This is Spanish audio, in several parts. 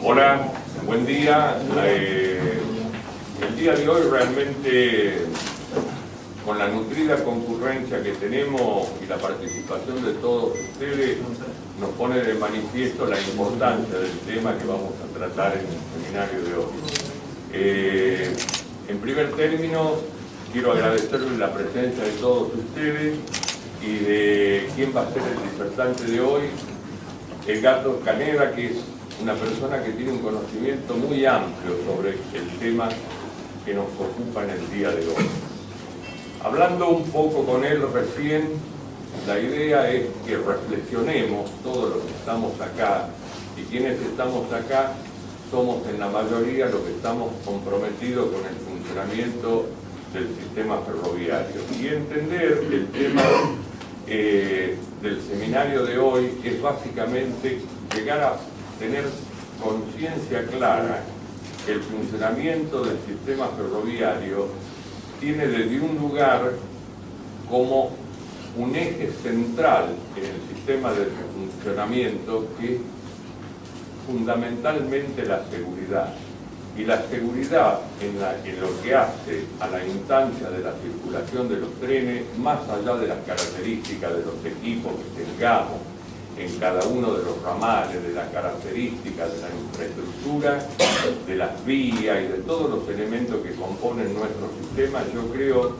Hola, buen día. El día de hoy realmente, con la nutrida concurrencia que tenemos y la participación de todos ustedes, nos pone de manifiesto la importancia del tema que vamos a tratar en el seminario de hoy. En primer término, quiero agradecerles la presencia de todos ustedes y de quién va a ser el disertante de hoy, Edgardo Caneda, que es una persona que tiene un conocimiento muy amplio sobre el tema que nos ocupa en el día de hoy. Hablando un poco con él recién, la idea es que reflexionemos todos los que estamos acá, y quienes estamos acá somos en la mayoría los que estamos comprometidos con el funcionamiento del sistema ferroviario. Y entender el tema del seminario de hoy es básicamente llegar a tener conciencia clara que el funcionamiento del sistema ferroviario tiene desde un lugar como un eje central en el sistema de funcionamiento que es fundamentalmente la seguridad. Y la seguridad en lo que hace a la instancia de la circulación de los trenes, más allá de las características de los equipos que tengamos en cada uno de los ramales, de las características de la infraestructura, de las vías y de todos los elementos que componen nuestro sistema, yo creo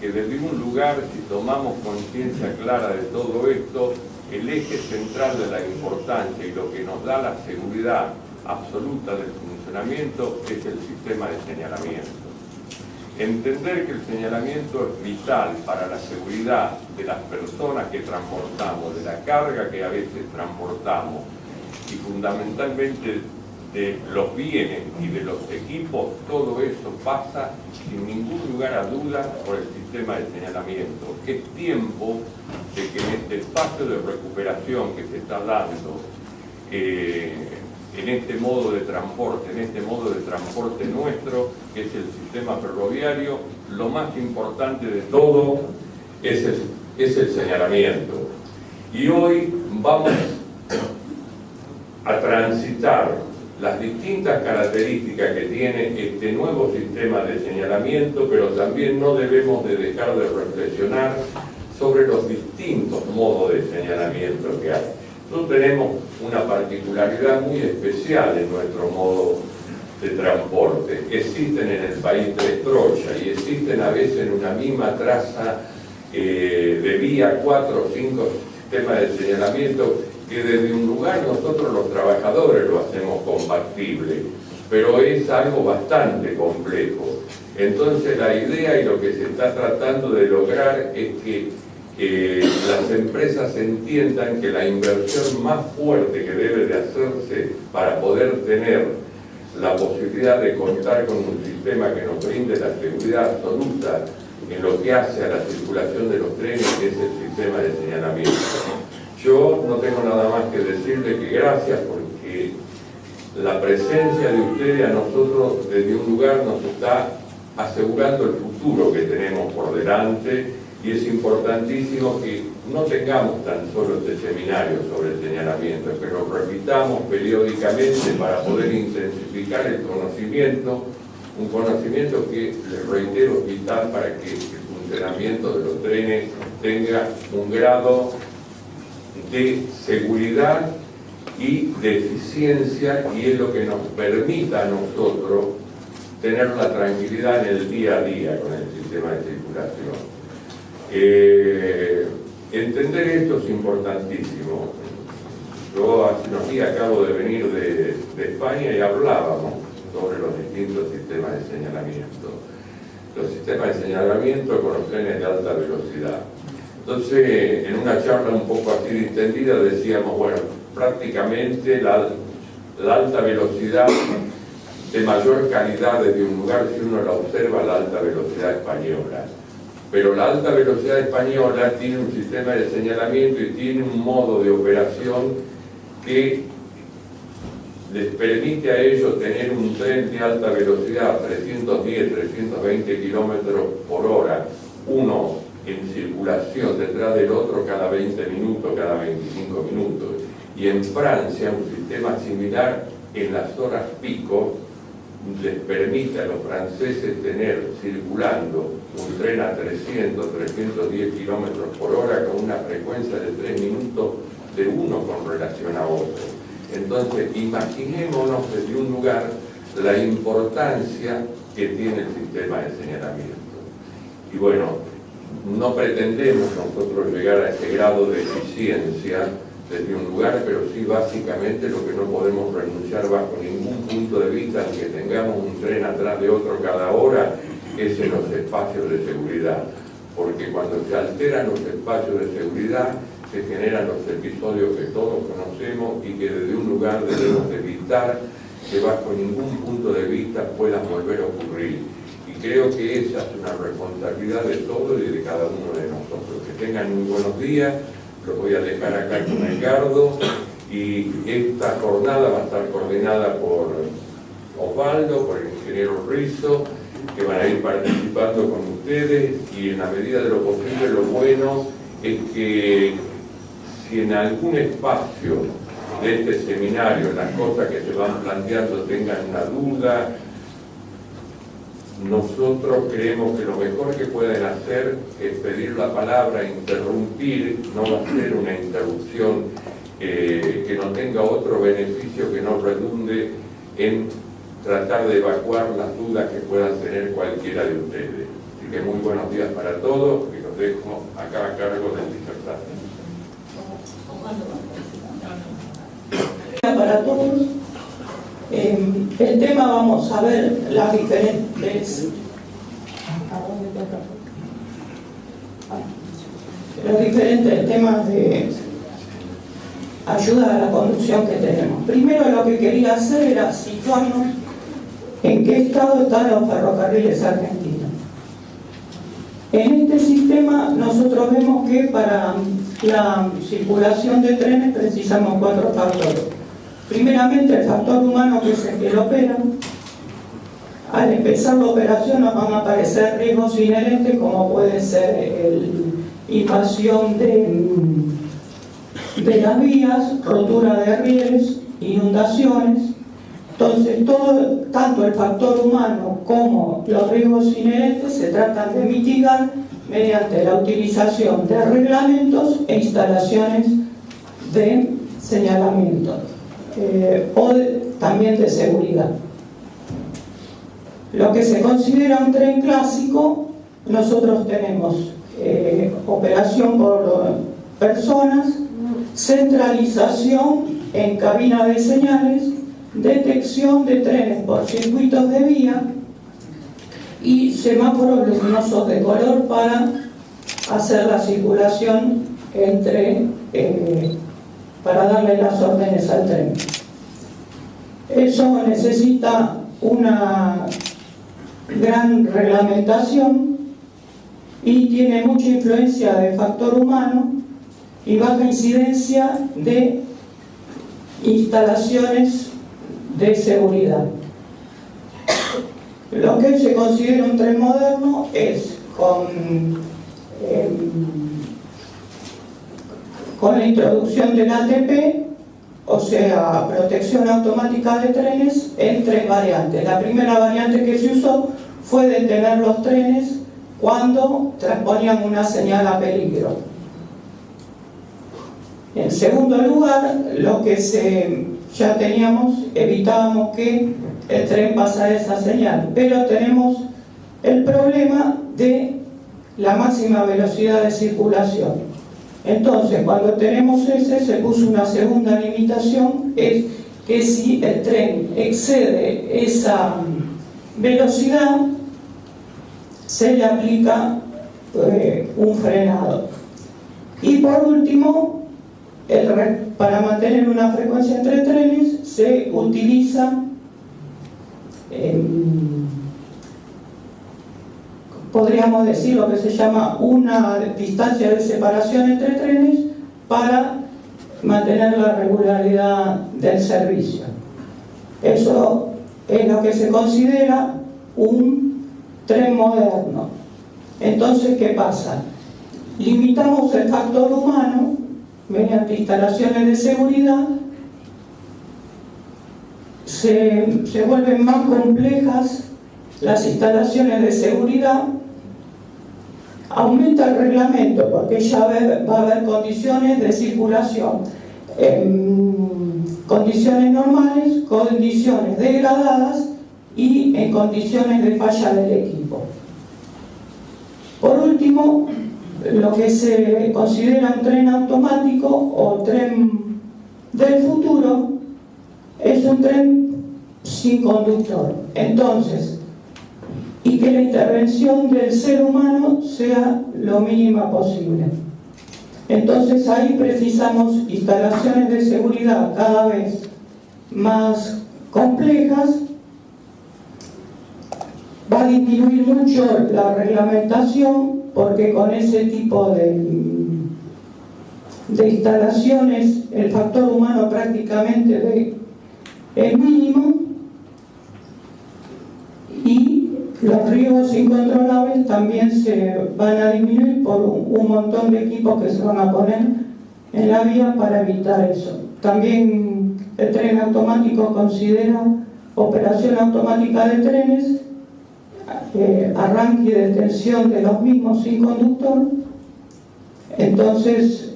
que desde un lugar, si tomamos conciencia clara de todo esto, el eje central de la importancia y lo que nos da la seguridad absoluta del funcionamiento es el sistema de señalamiento. Entender que el señalamiento es vital para la seguridad de las personas que transportamos, de la carga que a veces transportamos y fundamentalmente de los bienes y de los equipos, todo eso pasa sin ningún lugar a dudas por el sistema de señalamiento. Es tiempo de que en este espacio de recuperación que se está dando en este modo de transporte nuestro, que es el sistema ferroviario, lo más importante de todo es el señalamiento. Y hoy vamos a transitar las distintas características que tiene este nuevo sistema de señalamiento, pero también no debemos de dejar de reflexionar sobre los distintos modos de señalamiento que hay. Nosotros tenemos una particularidad muy especial en nuestro modo de transporte. Existen en el país 3 trochas y existen a veces en una misma traza de vía 4 o 5 sistemas de señalamiento que desde un lugar nosotros los trabajadores lo hacemos compatible, pero es algo bastante complejo. Entonces la idea y lo que se está tratando de lograr es que las empresas entiendan que la inversión más fuerte que debe de hacerse para poder tener la posibilidad de contar con un sistema que nos brinde la seguridad absoluta en lo que hace a la circulación de los trenes es el sistema de señalamiento. Yo no tengo nada más que decirle que gracias, porque la presencia de ustedes a nosotros desde un lugar nos está asegurando el futuro que tenemos por delante. Y es importantísimo que no tengamos tan solo este seminario sobre el señalamiento, que lo repitamos periódicamente para poder intensificar el conocimiento, un conocimiento que, les reitero, es vital para que el funcionamiento de los trenes tenga un grado de seguridad y de eficiencia, y es lo que nos permita a nosotros tener la tranquilidad en el día a día con el sistema de circulación. Entender esto es importantísimo. Yo hace unos días acabo de venir de España y hablábamos sobre los distintos sistemas de señalamiento. Los sistemas de señalamiento con los trenes de alta velocidad. Entonces, en una charla un poco así distendida decíamos, bueno, prácticamente la alta velocidad de mayor calidad desde un lugar, si uno la observa, la alta velocidad española. Pero la alta velocidad española tiene un sistema de señalamiento y tiene un modo de operación que les permite a ellos tener un tren de alta velocidad a 310, 320 kilómetros por hora, uno en circulación detrás del otro cada 20 minutos, cada 25 minutos. Y en Francia un sistema similar en las horas pico les permite a los franceses tener circulando un tren a 300, 310 kilómetros por hora con una frecuencia de 3 minutos de uno con relación a otro. Entonces, imaginémonos desde un lugar la importancia que tiene el sistema de señalamiento. Y bueno, no pretendemos nosotros llegar a ese grado de eficiencia desde un lugar, pero sí básicamente lo que no podemos renunciar bajo ningún punto de vista, aunque tengamos un tren atrás de otro cada hora, es en los espacios de seguridad. Porque cuando se alteran los espacios de seguridad, se generan los episodios que todos conocemos y que desde un lugar debemos evitar que bajo ningún punto de vista puedan volver a ocurrir. Y creo que esa es una responsabilidad de todos y de cada uno de nosotros. Que tengan muy buenos días. Los voy a dejar acá con Edgardo, y esta jornada va a estar coordinada por Osvaldo, por el ingeniero Rizzo, que van a ir participando con ustedes, y en la medida de lo posible lo bueno es que si en algún espacio de este seminario las cosas que se van planteando tengan una duda, nosotros creemos que lo mejor que pueden hacer es pedir la palabra, interrumpir, no va a ser una interrupción que no tenga otro beneficio que no redunde en tratar de evacuar las dudas que puedan tener cualquiera de ustedes. Así que muy buenos días para todos y los dejo acá a cargo del disertante. Para todos. El tema, vamos a ver las diferentes los diferentes temas de ayuda a la conducción que tenemos. Primero, lo que quería hacer era situarnos en qué estado están los ferrocarriles argentinos. En este sistema nosotros vemos que para la circulación de trenes precisamos 4 factores. Primeramente, el factor humano, que es el que lo opera. Al empezar la operación nos van a aparecer riesgos inherentes, como puede ser invasión de las vías, rotura de rieles, inundaciones. Entonces, tanto el factor humano como los riesgos inherentes se tratan de mitigar mediante la utilización de reglamentos e instalaciones de señalamiento. También de seguridad. Lo que se considera un tren clásico, nosotros tenemos operación por personas, centralización en cabina de señales, detección de trenes por circuitos de vía y semáforos luminosos de color para hacer la circulación para darle las órdenes al tren. Eso necesita una gran reglamentación y tiene mucha influencia de factor humano y baja incidencia de instalaciones de seguridad. Lo que se considera un tren moderno es con la introducción del ATP, o sea, protección automática de trenes, en 3 variantes. La primera variante que se usó fue detener los trenes cuando transponían una señal a peligro. En segundo lugar, lo que ya teníamos, evitábamos que el tren pasara esa señal, pero tenemos el problema de la máxima velocidad de circulación. Entonces, cuando tenemos se puso una segunda limitación, es que si el tren excede esa velocidad, se le aplica un frenado. Y por último, para mantener una frecuencia entre trenes, se utiliza podríamos decir lo que se llama una distancia de separación entre trenes para mantener la regularidad del servicio. Eso es lo que se considera un tren moderno. Entonces, ¿qué pasa? Limitamos el factor humano mediante instalaciones de seguridad se vuelven más complejas las instalaciones de seguridad, aumenta el reglamento porque ya va a haber condiciones de circulación, condiciones normales, condiciones degradadas y en condiciones de falla del equipo. Por último, lo que se considera un tren automático o tren del futuro es un tren sin conductor. Entonces, y que la intervención del ser humano sea lo mínima posible. Entonces ahí precisamos instalaciones de seguridad cada vez más complejas. Va a disminuir mucho la reglamentación porque con ese tipo de instalaciones el factor humano prácticamente es mínimo y los riesgos incontrolables también se van a disminuir por un montón de equipos que se van a poner en la vía para evitar eso. También el tren automático considera operación automática de trenes, arranque y detención de los mismos sin conductor. Entonces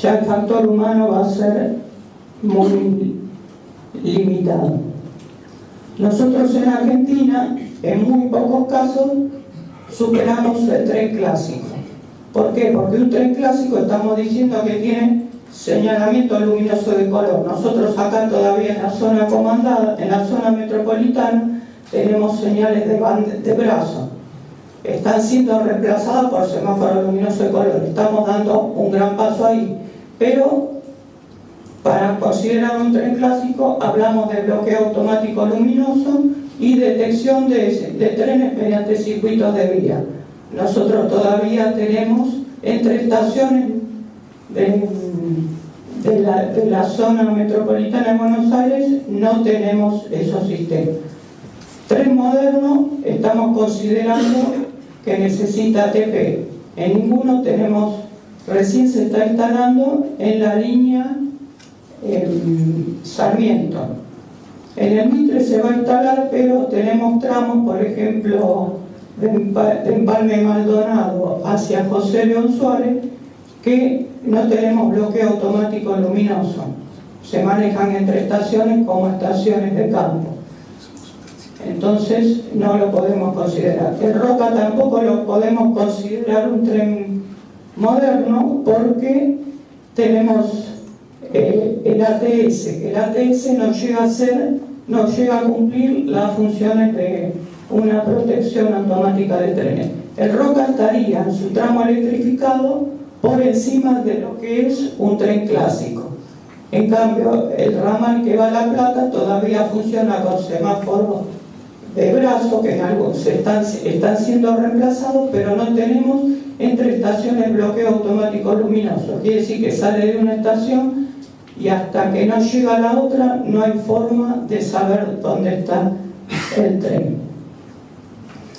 ya el factor humano va a ser muy limitado. Nosotros en Argentina, en muy pocos casos, superamos el tren clásico. ¿Por qué? Porque un tren clásico estamos diciendo que tiene señalamiento luminoso de color. Nosotros acá todavía en la zona comandada, en la zona metropolitana, tenemos señales de brazo. Están siendo reemplazadas por semáforos luminosos de color. Estamos dando un gran paso ahí. Pero para considerar un tren clásico hablamos de bloqueo automático luminoso y detección de trenes mediante circuitos de vía. Nosotros todavía tenemos entre estaciones de la zona metropolitana de Buenos Aires, no tenemos esos sistemas. Tren moderno estamos considerando que necesita ATP. En ninguno tenemos, recién se está instalando en la línea Sarmiento. En el Mitre se va a instalar, pero tenemos tramos, por ejemplo, de Empalme Maldonado hacia José León Suárez, que no tenemos bloqueo automático luminoso. Se manejan entre estaciones como estaciones de campo. Entonces no lo podemos considerar. El Roca tampoco lo podemos considerar un tren moderno porque tenemos el ATS. El ATS no llega a cumplir las funciones de una protección automática de trenes. El Roca estaría en su tramo electrificado por encima de lo que es un tren clásico. En cambio, el ramal que va a La Plata todavía funciona con semáforos de brazo, que en algunos están siendo reemplazados, pero no tenemos entre estaciones bloqueo automático luminoso. Quiere decir que sale de una estación y hasta que no llega a la otra no hay forma de saber dónde está el tren.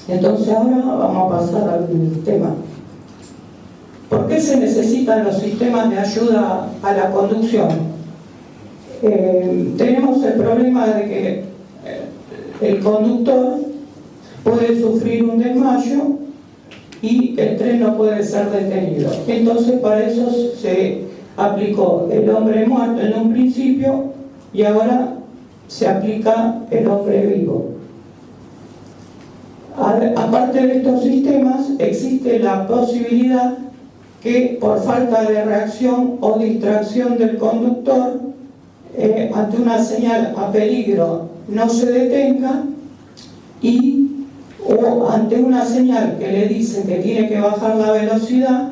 Entonces ahora vamos a pasar al tema. ¿Por qué se necesitan los sistemas de ayuda a la conducción? Tenemos el problema de que el conductor puede sufrir un desmayo y el tren no puede ser detenido. Entonces para eso se aplicó el hombre muerto en un principio y ahora se aplica el hombre vivo. Aparte de estos sistemas existe la posibilidad que por falta de reacción o distracción del conductor ante una señal a peligro no se detenga o ante una señal que le dice que tiene que bajar la velocidad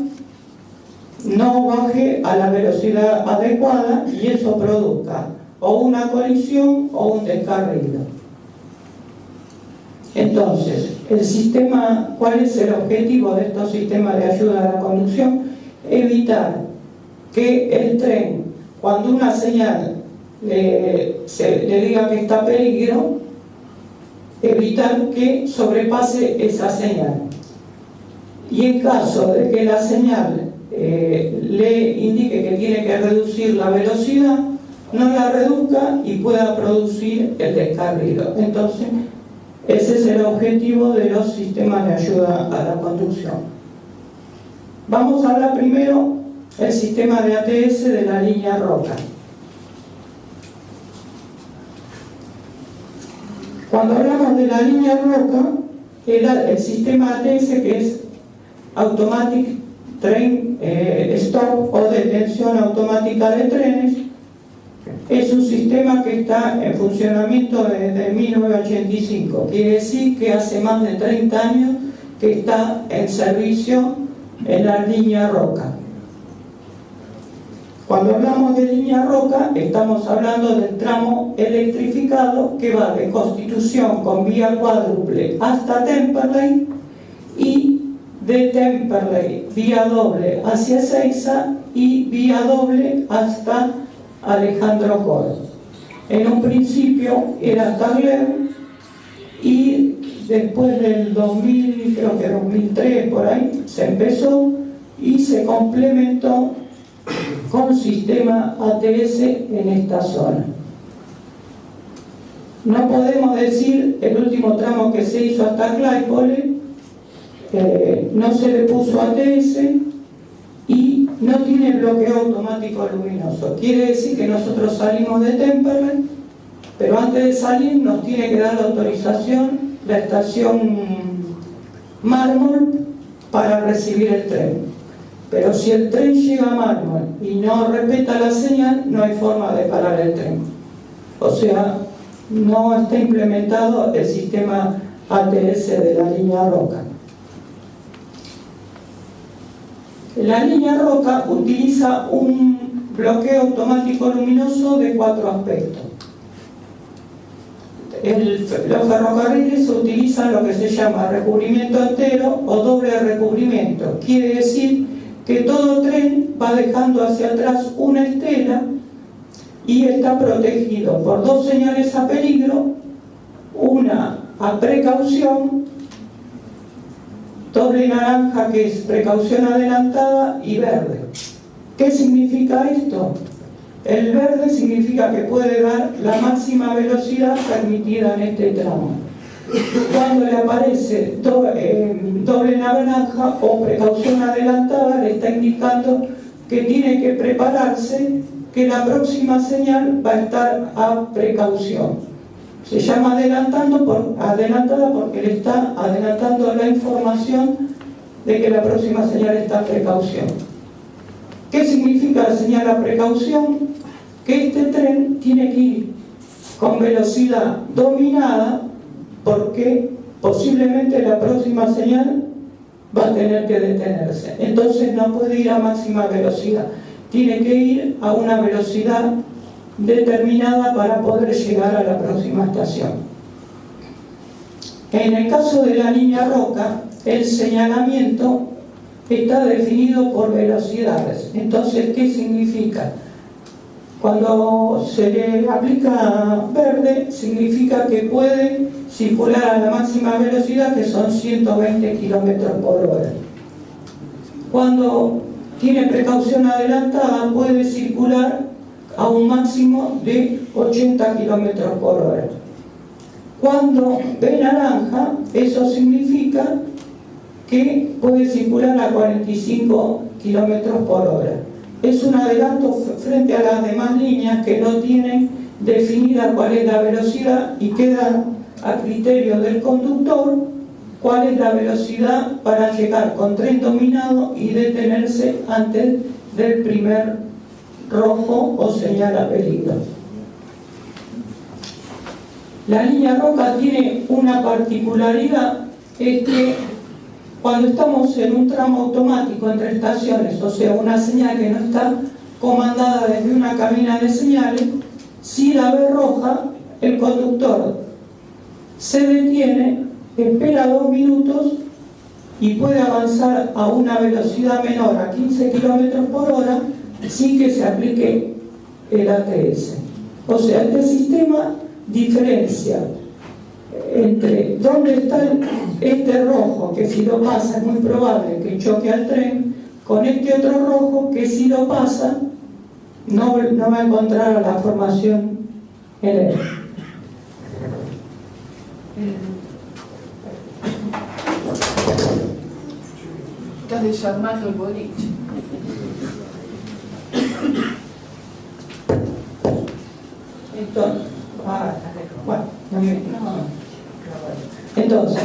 no baje a la velocidad adecuada y eso produzca o una colisión o un descarrilo. Entonces, ¿cuál es el objetivo de estos sistemas de ayuda a la conducción? Evitar que el tren, cuando una señal le diga que está peligro, evitar que sobrepase esa señal. Y en caso de que la señal le indique que tiene que reducir la velocidad no la reduzca y pueda producir el descarrilo. Entonces, ese es el objetivo de los sistemas de ayuda a la conducción. Vamos a hablar primero del sistema de ATS de la línea Roca. Cuando hablamos de la línea Roca, el sistema ATS, que es Automatic Train Stop o detención automática de trenes, es un sistema que está en funcionamiento desde 1985. Quiere decir que hace más de 30 años que está en servicio en la línea Roca. Cuando hablamos de línea Roca, estamos hablando del tramo electrificado que va de Constitución con vía cuádruple hasta Temperley y de Temperley vía doble hacia Ezeiza y vía doble hasta Alejandro Cor. En un principio era Tableu y después del 2000, creo que 2003 por ahí, se empezó y se complementó con sistema ATS en esta zona. No podemos decir el último tramo que se hizo hasta Claypole, no se le puso ATS y no tiene bloqueo automático luminoso. Quiere decir que nosotros salimos de Temperley, pero antes de salir nos tiene que dar la autorización la estación Mármol para recibir el tren. Pero si el tren llega a Mármol y no respeta la señal, no hay forma de parar el tren. O sea, no está implementado el sistema ATS de la línea Roca. La línea Roca utiliza un bloqueo automático luminoso de 4 aspectos. Los ferrocarriles utilizan lo que se llama recubrimiento entero o doble recubrimiento. Quiere decir que todo tren va dejando hacia atrás una estela y está protegido por 2 señales a peligro, una a precaución, doble naranja que es precaución adelantada y verde. ¿Qué significa esto? El verde significa que puede dar la máxima velocidad permitida en este tramo. Cuando le aparece doble naranja o precaución adelantada, le está indicando que tiene que prepararse, que la próxima señal va a estar a precaución. Se llama adelantada porque le está adelantando la información de que la próxima señal está a precaución. ¿Qué significa la señal a precaución? Que este tren tiene que ir con velocidad dominada porque posiblemente la próxima señal va a tener que detenerse. Entonces no puede ir a máxima velocidad. Tiene que ir a una velocidad determinada para poder llegar a la próxima estación. En el caso de la línea Roca, el señalamiento está definido por velocidades. Entonces, ¿qué significa? Cuando se le aplica verde, significa que puede circular a la máxima velocidad, que son 120 km por hora. Cuando tiene precaución adelantada, puede circular a un máximo de 80 km por hora. Cuando ve naranja, eso significa que puede circular a 45 km por hora. Es un adelanto frente a las demás líneas que no tienen definida cuál es la velocidad y queda a criterio del conductor cuál es la velocidad para llegar con tren dominado y detenerse antes del primer rojo o señal a peligro. La línea Roca tiene una particularidad, es que cuando estamos en un tramo automático entre estaciones, o sea, una señal que no está comandada desde una cabina de señales, si la ve roja, el conductor se detiene, espera 2 minutos y puede avanzar a una velocidad menor, a 15 km por hora, sin que se aplique el ATS. O sea, este sistema diferencia entre dónde está este rojo, que si lo pasa es muy probable que choque al tren, con este otro rojo que si lo pasa no va a encontrar la formación en él. Estás desarmando el boliche. Entonces, entonces,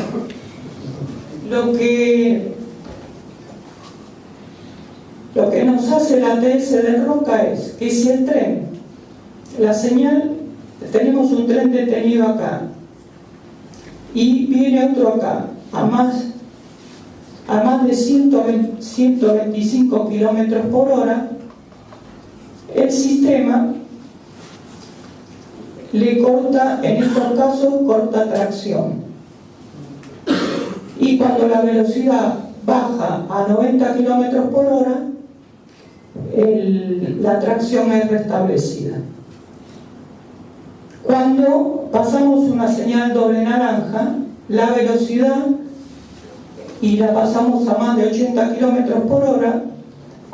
lo que nos hace la ATS de Roca es que si el tren, la señal, tenemos un tren detenido acá y viene otro acá a más de 125 kilómetros por hora, el sistema le corta, en estos casos, corta tracción. Y cuando la velocidad baja a 90 kilómetros por hora, la tracción es restablecida. Cuando pasamos una señal doble naranja, la velocidad, y la pasamos a más de 80 kilómetros por hora,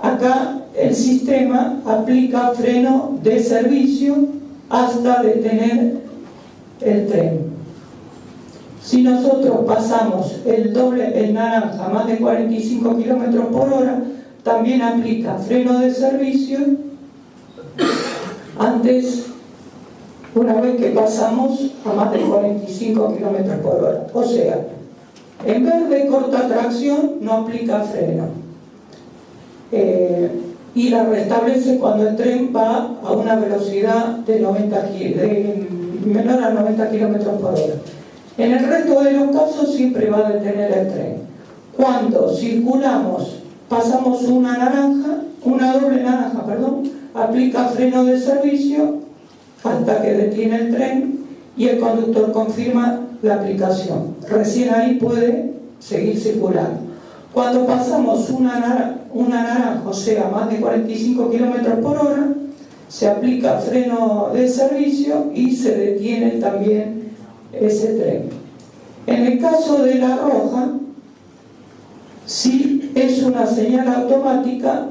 acá el sistema aplica freno de servicio hasta detener el tren. Si nosotros pasamos el naranja a más de 45 kilómetros por hora, también aplica freno de servicio antes, una vez que pasamos a más de 45 kilómetros por hora. O sea, en vez de corta tracción, no aplica freno. Y la restablece cuando el tren va a una velocidad de menor a 90 kilómetros por hora. En el resto de los casos siempre va a detener el tren. Cuando circulamos, pasamos una doble naranja, aplica freno de servicio hasta que detiene el tren y el conductor confirma la aplicación. Recién ahí puede seguir circulando. Cuando pasamos una naranja, o sea, más de 45 kilómetros por hora, se aplica freno de servicio y se detiene también ese tren. En el caso de la roja, si es una señal automática,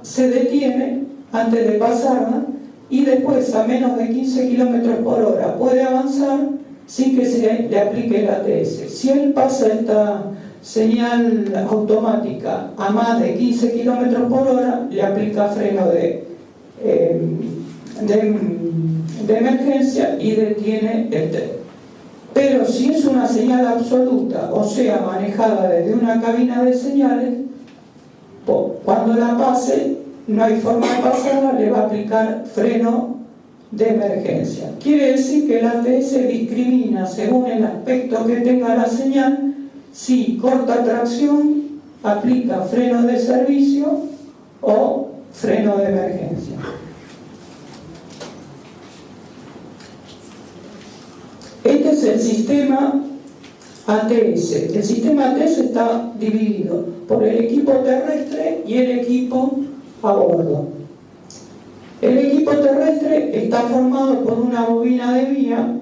se detiene antes de pasarla y después a menos de 15 kilómetros por hora puede avanzar sin que se le aplique el ATS. Si él pasa esta señal automática a más de 15 kilómetros por hora, le aplica freno de emergencia y detiene el tren. Pero si es una señal absoluta, o sea, manejada desde una cabina de señales, cuando la pase, no hay forma de pasarla, le va a aplicar freno de emergencia. Quiere decir que el ATS discrimina según el aspecto que tenga la señal. Si corta tracción, aplica freno de servicio o freno de emergencia. Este es el sistema ATS. El sistema ATS está dividido por el equipo terrestre y el equipo a bordo. El equipo terrestre está formado por una bobina de vía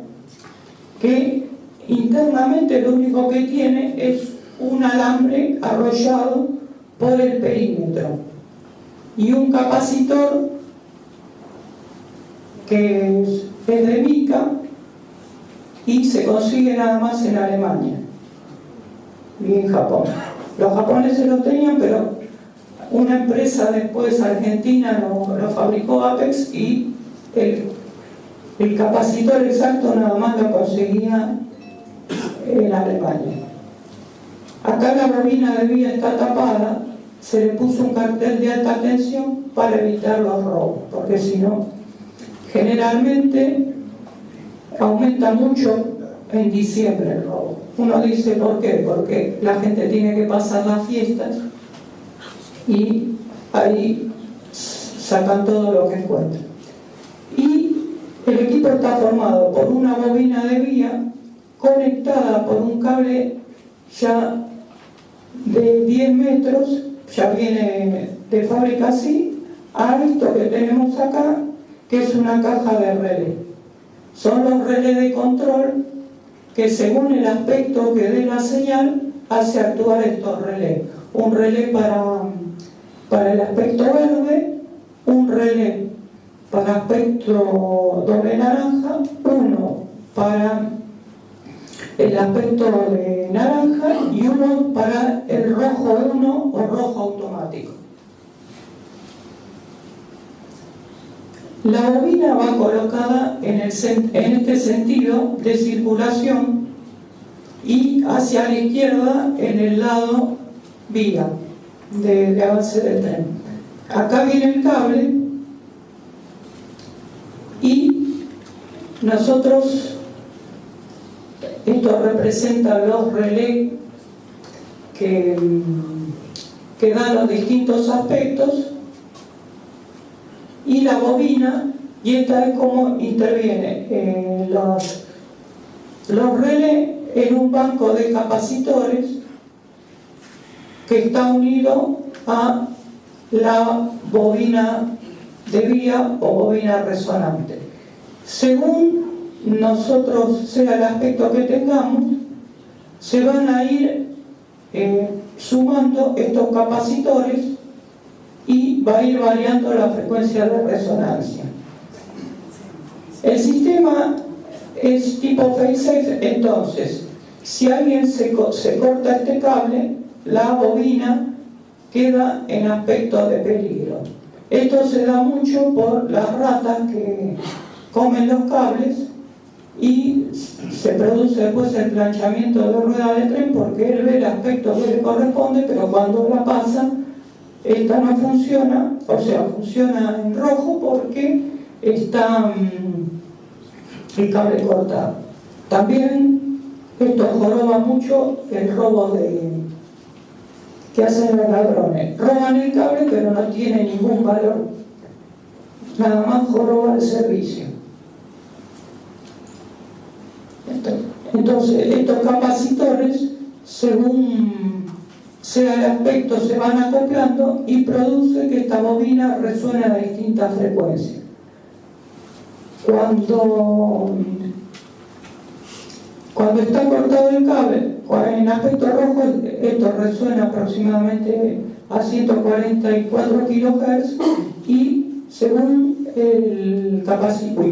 que internamente lo único que tiene es un alambre arrollado por el perímetro y un capacitor que es de mica y se consigue nada más en Alemania y en Japón. Los japoneses lo tenían, pero una empresa después argentina lo fabricó Apex y el capacitor exacto nada más lo conseguía en Alemania. Acá la bobina de vía está tapada, se le puso un cartel de alta tensión para evitar los robos, porque si no, generalmente aumenta mucho en diciembre el robo. Uno dice, ¿por qué? Porque la gente tiene que pasar las fiestas y ahí sacan todo lo que encuentran. Y el equipo está formado por una bobina de vía conectada por un cable ya de 10 metros, ya viene de fábrica así, a esto que tenemos acá, que es una caja de relé. Son los relés de control que según el aspecto que dé la señal hace actuar estos relés. Un relé para el aspecto verde, un relé para aspecto doble naranja, uno para el aspecto de naranja y uno para el rojo 1 o rojo automático. La bobina va colocada en este sentido de circulación y hacia la izquierda en el lado vía de avance del tren. Acá viene el cable y nosotros, esto representa los relés que dan los distintos aspectos, y la bobina, y esta es como interviene los relés en un banco de capacitores que está unido a la bobina de vía o bobina resonante. Según nosotros sea el aspecto que tengamos, se van a ir sumando estos capacitores y va a ir variando la frecuencia de resonancia. El sistema es tipo phase-safe, entonces si alguien se corta este cable, la bobina queda en aspecto de peligro. Esto se da mucho por las ratas que comen los cables y se produce después el planchamiento de rueda de tren, porque él ve el aspecto que le corresponde, pero cuando la pasa, esta no funciona, o sea, funciona en rojo porque está el cable cortado. También esto joroba mucho el robo que hacen los ladrones. Roban el cable pero no tiene ningún valor, nada más joroba el servicio. Entonces estos capacitores, según sea el aspecto, se van acoplando y produce que esta bobina resuene a distintas frecuencias. Cuando está cortado el cable, en aspecto rojo, esto resuena aproximadamente a 144 kHz y según el capacitor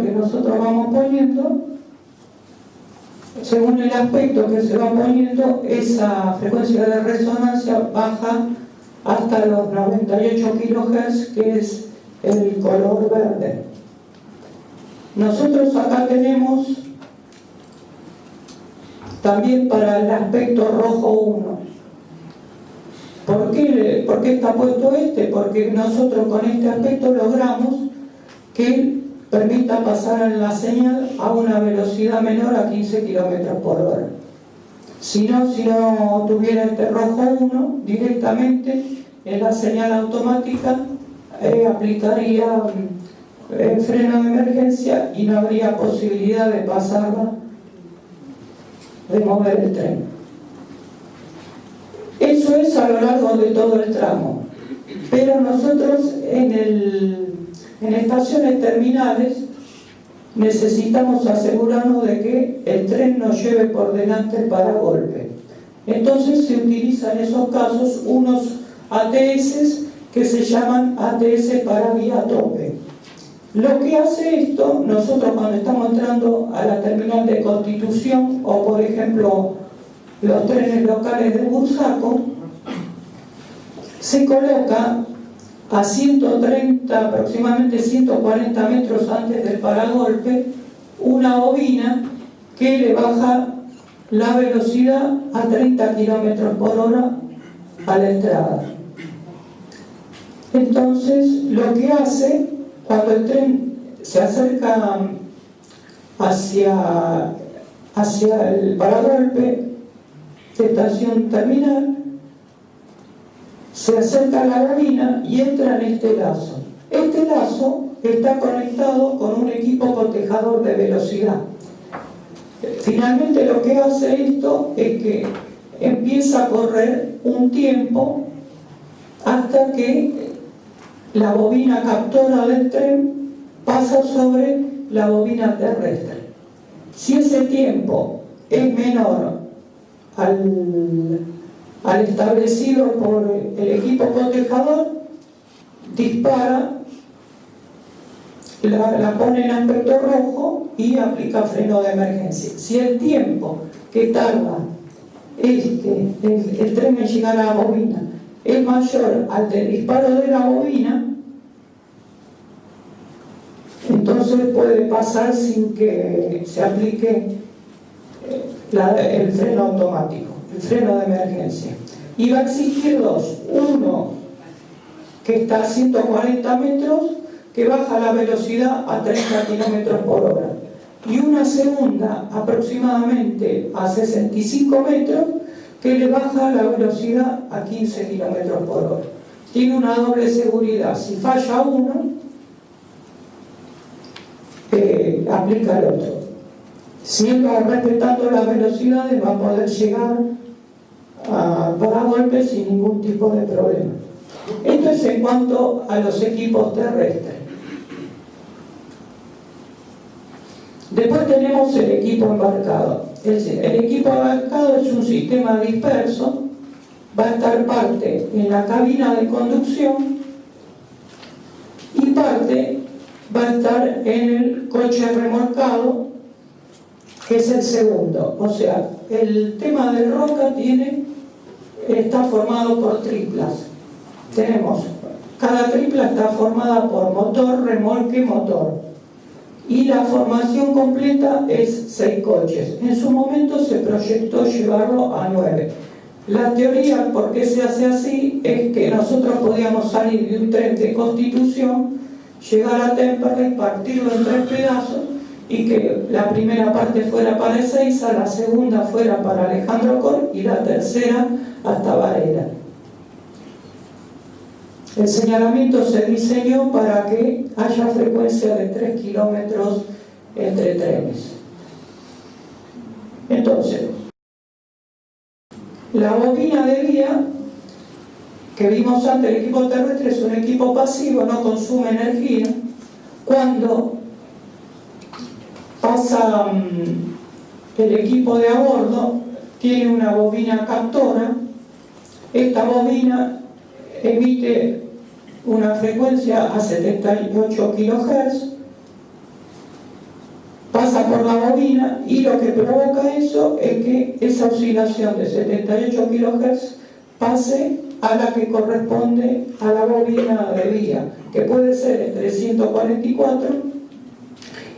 que nosotros vamos poniendo, según el aspecto que se va poniendo, esa frecuencia de resonancia baja hasta los 98 kHz, que es el color verde. Nosotros acá tenemos también para el aspecto rojo 1. ¿Por qué está puesto este? Porque nosotros con este aspecto logramos que permita pasar la señal a una velocidad menor a 15 km/h. Si no tuviera este rojo 1, directamente en la señal automática aplicaría freno de emergencia y no habría posibilidad de pasarla, de mover el tren. Eso es a lo largo de todo el tramo. Pero nosotros en estaciones terminales necesitamos asegurarnos de que el tren no lleve por delante el paragolpe. Entonces se utilizan en esos casos unos ATS que se llaman ATS para vía tope. Lo que hace esto, nosotros cuando estamos entrando a la terminal de Constitución o por ejemplo los trenes locales de Bursaco, se coloca a 130, aproximadamente 140 metros antes del paragolpe, una bobina que le baja la velocidad a 30 km/h a la entrada. Entonces, lo que hace, cuando el tren se acerca hacia el paragolpe de estación terminal, se acerca a la bobina y entra en este lazo. Este lazo está conectado con un equipo cotejador de velocidad. Finalmente lo que hace esto es que empieza a correr un tiempo hasta que la bobina captora del tren pasa sobre la bobina terrestre. Si ese tiempo es menor al establecido por el equipo cotejador, dispara, la pone en aspecto rojo y aplica freno de emergencia. Si el tiempo que tarda el tren en llegar a la bobina es mayor al del disparo de la bobina, entonces puede pasar sin que se aplique el freno automático, el freno de emergencia. Y va a existir dos: uno que está a 140 metros, que baja la velocidad a 30 kilómetros por hora, y una segunda aproximadamente a 65 metros que le baja la velocidad a 15 kilómetros por hora. Tiene una doble seguridad: si falla uno, aplica el otro. Si él va respetando las velocidades, va a poder llegar a paragolpes sin ningún tipo de problema. Esto es en cuanto a los equipos terrestres. Después tenemos el equipo embarcado. El equipo embarcado es un sistema disperso, va a estar parte en la cabina de conducción y parte va a estar en el coche remolcado, que es el segundo. O sea, el tema del Roca está formado por triplas. Cada tripla está formada por motor, remolque, motor. Y la formación completa es 6 coches. En su momento se proyectó llevarlo a 9. La teoría, por qué se hace así, es que nosotros podíamos salir de un tren de Constitución, llegar a Temperley, partirlo en 3 pedazos, y que la primera parte fuera para Ezeiza, la segunda fuera para Alejandro Cor y la tercera hasta Varela. El señalamiento se diseñó para que haya frecuencia de 3 kilómetros entre trenes. Entonces, la bobina de vía que vimos antes, el equipo terrestre, es un equipo pasivo, no consume energía. Cuando pasa el equipo de a bordo, tiene una bobina captora. Esta bobina emite una frecuencia a 78 kHz, pasa por la bobina, y lo que provoca eso es que esa oscilación de 78 kHz pase a la que corresponde a la bobina de vía, que puede ser entre 144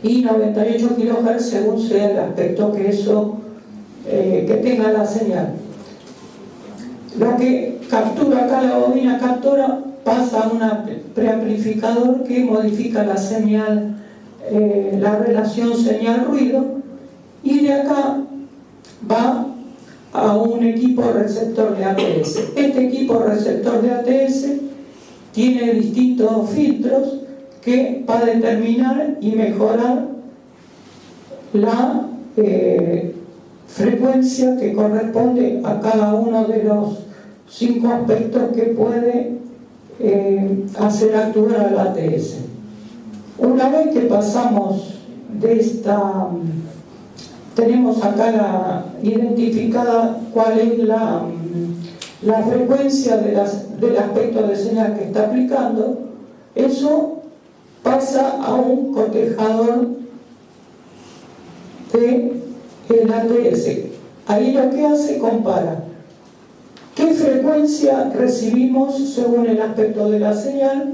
y 98 kHz según sea el aspecto que tenga la señal. Lo que captura acá la bobina captora pasa a un preamplificador que modifica la señal, la relación señal-ruido, y de acá va a un equipo receptor de ATS. Este equipo receptor de ATS tiene distintos filtros que va a determinar y mejorar la frecuencia que corresponde a cada uno de los 5 aspectos que puede hacer actuar al ATS. Una vez que pasamos de esta, tenemos acá identificada cuál es la frecuencia del aspecto de señal que está aplicando, eso pasa a un cotejador del ATS. Ahí lo que hace, compara qué frecuencia recibimos según el aspecto de la señal,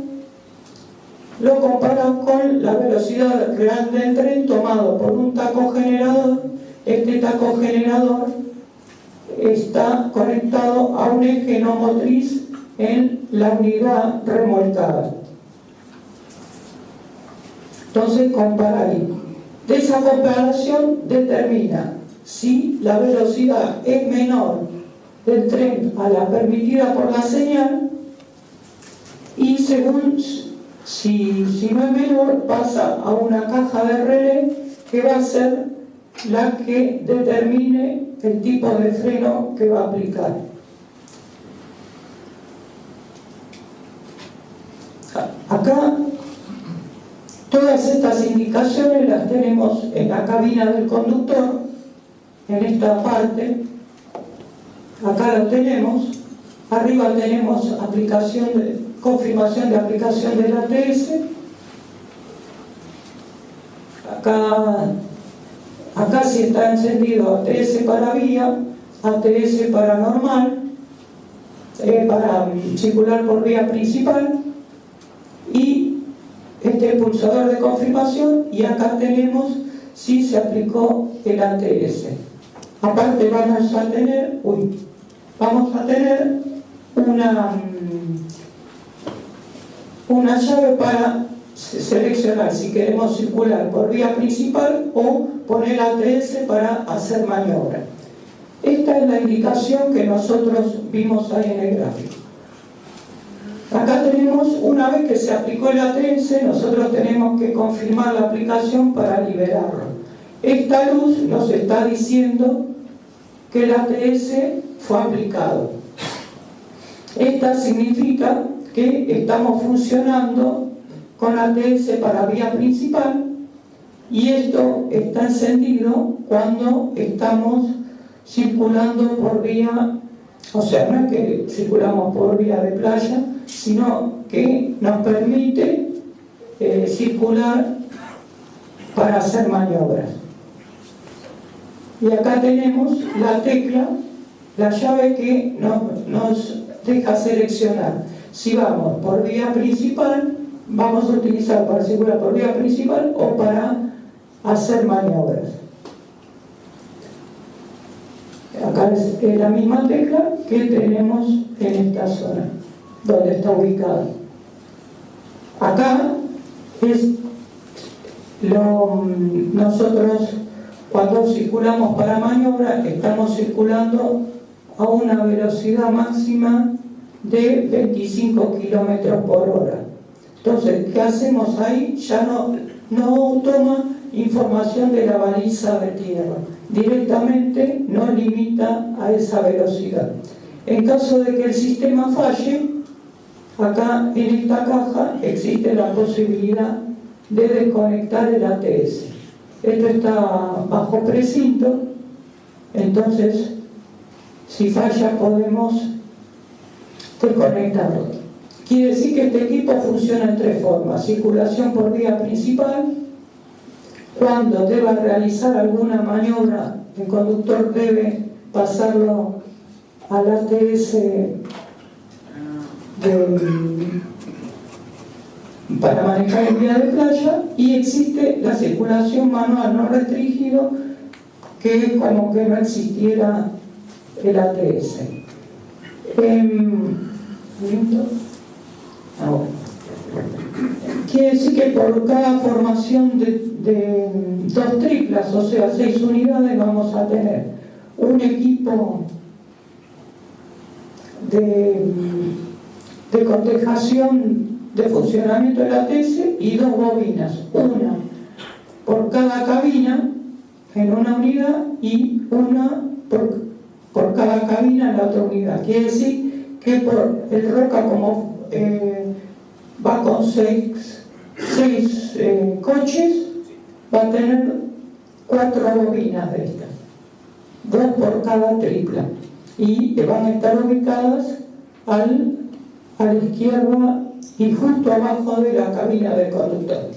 lo compara con la velocidad real del tren tomado por un taco generador. Este taco generador está conectado a un eje no motriz en la unidad remolcada. Entonces compara ahí. De esa comparación determina si la velocidad es menor del tren a la permitida por la señal, y según si no es menor, pasa a una caja de relé que va a ser la que determine el tipo de freno que va a aplicar. Acá todas estas indicaciones las tenemos en la cabina del conductor, en esta parte. Acá lo tenemos. Arriba tenemos aplicación confirmación de aplicación del ATS. Acá sí está encendido ATS para vía, ATS para normal, para circular por vía principal, y este pulsador de confirmación, y acá tenemos si se aplicó el ATS. Aparte vamos a tener una llave para seleccionar si queremos circular por vía principal o poner ATS para hacer maniobra. Esta es la indicación que nosotros vimos ahí en el gráfico. Acá tenemos, una vez que se aplicó el ATS, nosotros tenemos que confirmar la aplicación para liberarlo. Esta luz nos está diciendo que el ATS fue aplicado. Esta significa que estamos funcionando con ATS para vía principal, y esto está encendido cuando estamos circulando por vía, o sea, no es que circulamos por vía de playa, sino que nos permite circular para hacer maniobras. Y acá tenemos la tecla, la llave que nos deja seleccionar si vamos por vía principal, vamos a utilizar para circular por vía principal o para hacer maniobras. Acá es la misma tecla que tenemos en esta zona donde está ubicada. Acá es nosotros cuando circulamos para maniobra estamos circulando a una velocidad máxima de 25 kilómetros por hora. Entonces, ¿qué hacemos ahí? Ya no toma información de la baliza de tierra, directamente nos limita a esa velocidad. En caso de que el sistema falle, acá en esta caja existe la posibilidad de desconectar el ATS. Esto está bajo precinto, entonces si falla podemos desconectarlo. Quiere decir que este equipo funciona en tres formas: circulación por vía principal, cuando deba realizar alguna maniobra, el conductor debe pasarlo al ATS para manejar en vía de playa, y existe la circulación manual no restringido, que es como que no existiera el ATS. Quiere decir que por cada formación de 2 triplas, o sea 6 unidades, vamos a tener un equipo de cotejación de funcionamiento del ATS y 2 bobinas, una por cada cabina en una unidad y una por cada cabina en la otra unidad. Quiere decir que por el Roca, como va con 6 coches, va a tener 4 bobinas de estas, 2 por cada tripla, y van a estar ubicadas a la izquierda y justo abajo de la cabina del conductor.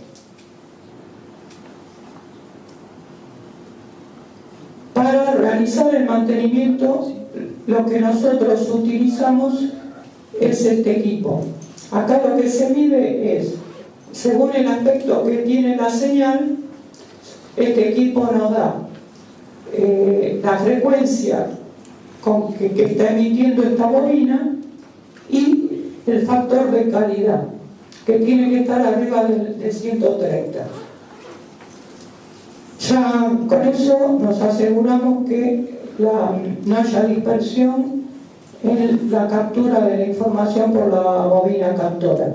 Para realizar el mantenimiento, lo que nosotros utilizamos es este equipo. Acá lo que se mide es, según el aspecto que tiene la señal, este equipo nos da la frecuencia que está emitiendo esta bobina y el factor de calidad, que tiene que estar arriba de 130. Ya con eso nos aseguramos que no haya dispersión en la captura de la información por la bobina captora.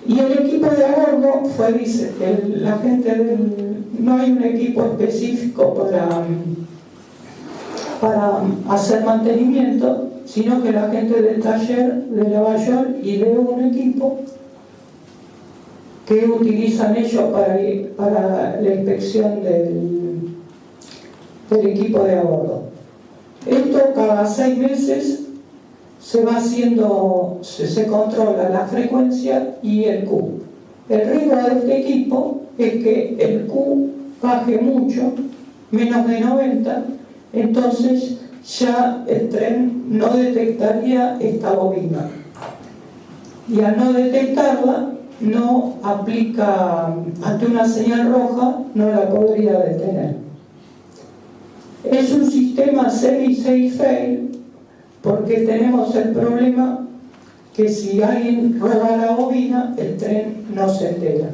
Y el equipo de a bordo fue, dice, la gente no hay un equipo específico para hacer mantenimiento, sino que la gente del taller de Nueva York ideó un equipo que utilizan ellos para la inspección del equipo de a bordo. Esto cada 6 meses se va haciendo, se controla la frecuencia y el Q. El riesgo de este equipo es que el Q baje mucho, menos de 90, entonces ya el tren no detectaría esta bobina. Y al no detectarla, no aplica, ante una señal roja, no la podría detener. Es un sistema semi-safe fail, porque tenemos el problema que si alguien roba la bobina, el tren no se entera.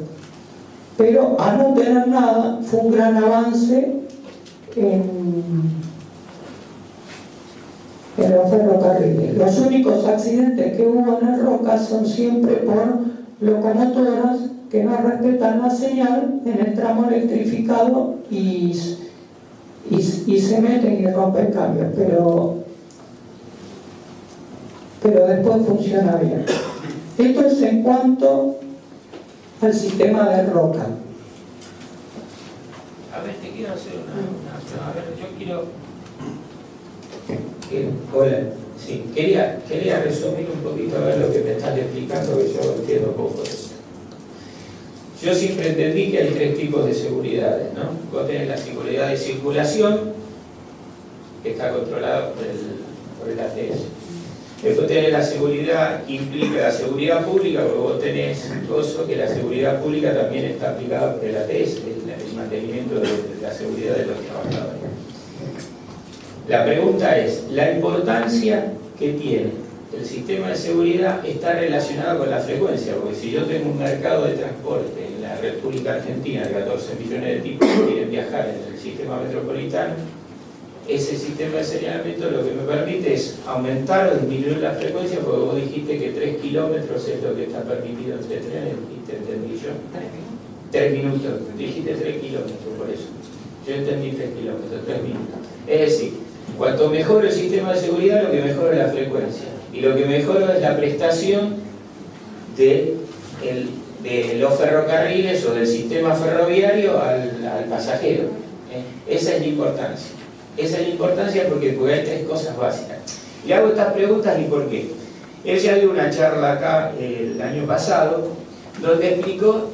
Pero a no tener nada, fue un gran avance en los ferrocarriles. Los únicos accidentes que hubo en el Roca son siempre por locomotoras que no respetan la señal en el tramo electrificado y se meten y rompen cambios, pero después funciona bien. Esto es en cuanto al sistema de Roca. A ver, te quiero hacer a ver, yo quiero... Hola, sí, quería resumir un poquito a ver lo que me estás explicando, que yo entiendo poco de esto. Yo siempre entendí que hay tres tipos de seguridades, ¿no? Vos tenés la seguridad de circulación, que está controlada por el ATS. Después tenés la seguridad que implica la seguridad pública, porque vos tenés incluso que la seguridad pública también está aplicada por el ATS, el mantenimiento de la seguridad de los trabajadores. La pregunta es, la importancia que tiene el sistema de seguridad está relacionado con la frecuencia, porque si yo tengo un mercado de transporte en la República Argentina de 14 millones de tipos que quieren viajar en el sistema metropolitano, ese sistema de señalamiento lo que me permite es aumentar o disminuir la frecuencia, porque vos dijiste que 3 kilómetros es lo que está permitido entre trenes, y te entendí yo. 3 minutos, dijiste 3 kilómetros, por eso. Yo entendí 3 kilómetros, 3 minutos. Es decir, cuanto mejor el sistema de seguridad, lo que mejora es la frecuencia. Y lo que mejora es la prestación de los ferrocarriles o del sistema ferroviario al pasajero. Esa es la importancia. Esa es la importancia porque hay tres cosas básicas. Le hago estas preguntas y por qué. Él ya dio una charla acá el año pasado donde explicó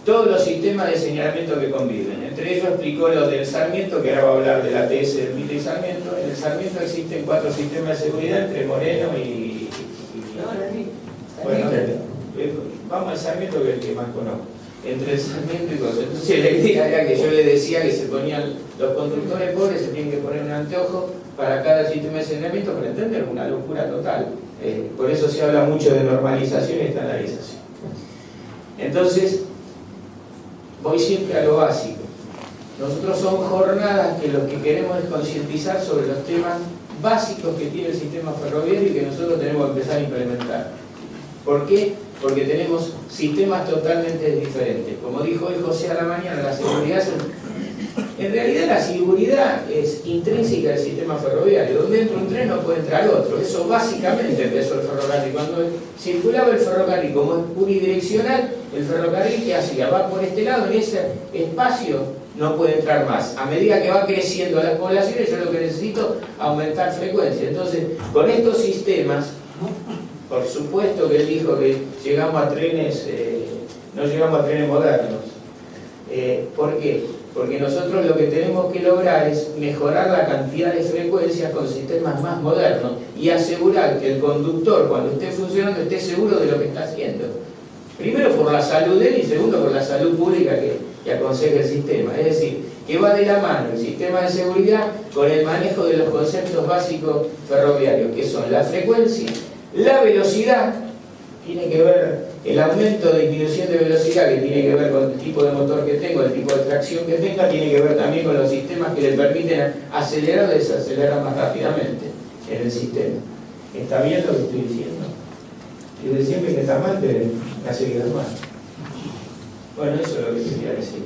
todos los sistemas de señalamiento que conviven. Entre ellos explicó lo del Sarmiento, que ahora va a hablar del ATS del Mitre y Sarmiento. En el Sarmiento existen 4 sistemas de seguridad entre Moreno y bueno, vamos al Sarmiento, que es el que más conozco. Entre el Sarmiento y cosas. Entonces la idea era que yo le decía que se ponían los conductores pobres, se tienen que poner un anteojo para cada sistema de señalamiento para entender, una locura total. Por eso se habla mucho de normalización y estandarización. Entonces, voy siempre a lo básico. Nosotros son jornadas que lo que queremos es concientizar sobre los temas básicos que tiene el sistema ferroviario y que nosotros tenemos que empezar a implementar. ¿Por qué? Porque tenemos sistemas totalmente diferentes. Como dijo hoy José a la mañana, la seguridad en realidad la seguridad es intrínseca del sistema ferroviario. Donde entra un tren no puede entrar otro. Eso básicamente empezó el ferrocarril. Cuando circulaba el ferrocarril como es unidireccional, el ferrocarril ¿qué hacía? Va por este lado, en ese espacio no puede entrar más. A medida que va creciendo las poblaciones, yo lo que necesito es aumentar frecuencia. Entonces, con estos sistemas, por supuesto que él dijo que llegamos a trenes, no llegamos a trenes modernos. ¿Por qué? Porque nosotros lo que tenemos que lograr es mejorar la cantidad de frecuencias con sistemas más modernos y asegurar que el conductor, cuando esté funcionando, esté seguro de lo que está haciendo. Primero por la salud de él y segundo por la salud pública que aconseja el sistema. Es decir, que va de la mano el sistema de seguridad con el manejo de los conceptos básicos ferroviarios, que son la frecuencia, la velocidad, tiene que ver el aumento de disminución de velocidad, que tiene que ver con el tipo de motor que tengo, el tipo de tracción que tenga, tiene que ver también con los sistemas que le permiten acelerar o desacelerar más rápidamente en el sistema. ¿Está bien lo que estoy diciendo? Y de siempre que está mal, te hace quedar mal. Bueno, eso es lo que quería decir.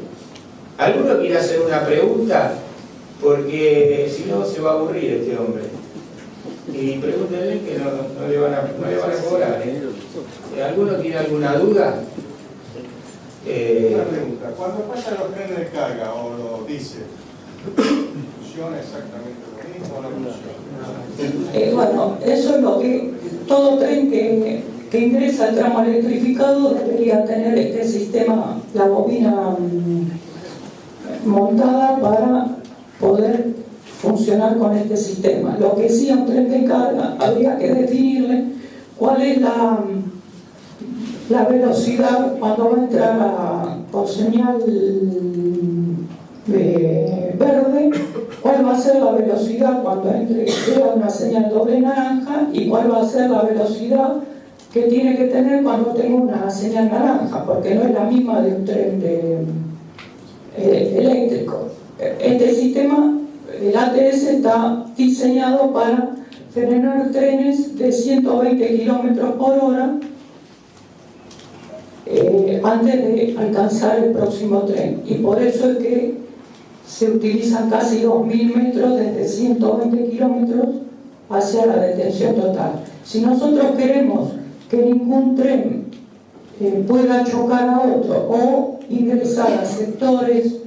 ¿Alguno quiere hacer una pregunta? Porque si no se va a aburrir este hombre. Y pregúntenle que no le van a cobrar. ¿Alguno tiene alguna duda? Una pregunta. Cuando pasan los trenes de carga o los diésel, funciona exactamente lo mismo o no funciona? Bueno, eso es lo que todo tren que ingresa al tramo electrificado debería tener este sistema, la bobina montada para poder funcionar con este sistema. Lo que sí a un tren de carga habría que definirle cuál es la velocidad cuando va a entrar por señal verde, cuál va a ser la velocidad cuando entre una señal doble naranja y cuál va a ser la velocidad que tiene que tener cuando tenga una señal naranja, porque no es la misma de un tren eléctrico. Este sistema, el ATS, está diseñado para frenar trenes de 120 kilómetros por hora antes de alcanzar el próximo tren, y por eso es que se utilizan casi 2.000 metros desde 120 kilómetros hacia la detención total. Si nosotros queremos que ningún tren pueda chocar a otro o ingresar a sectores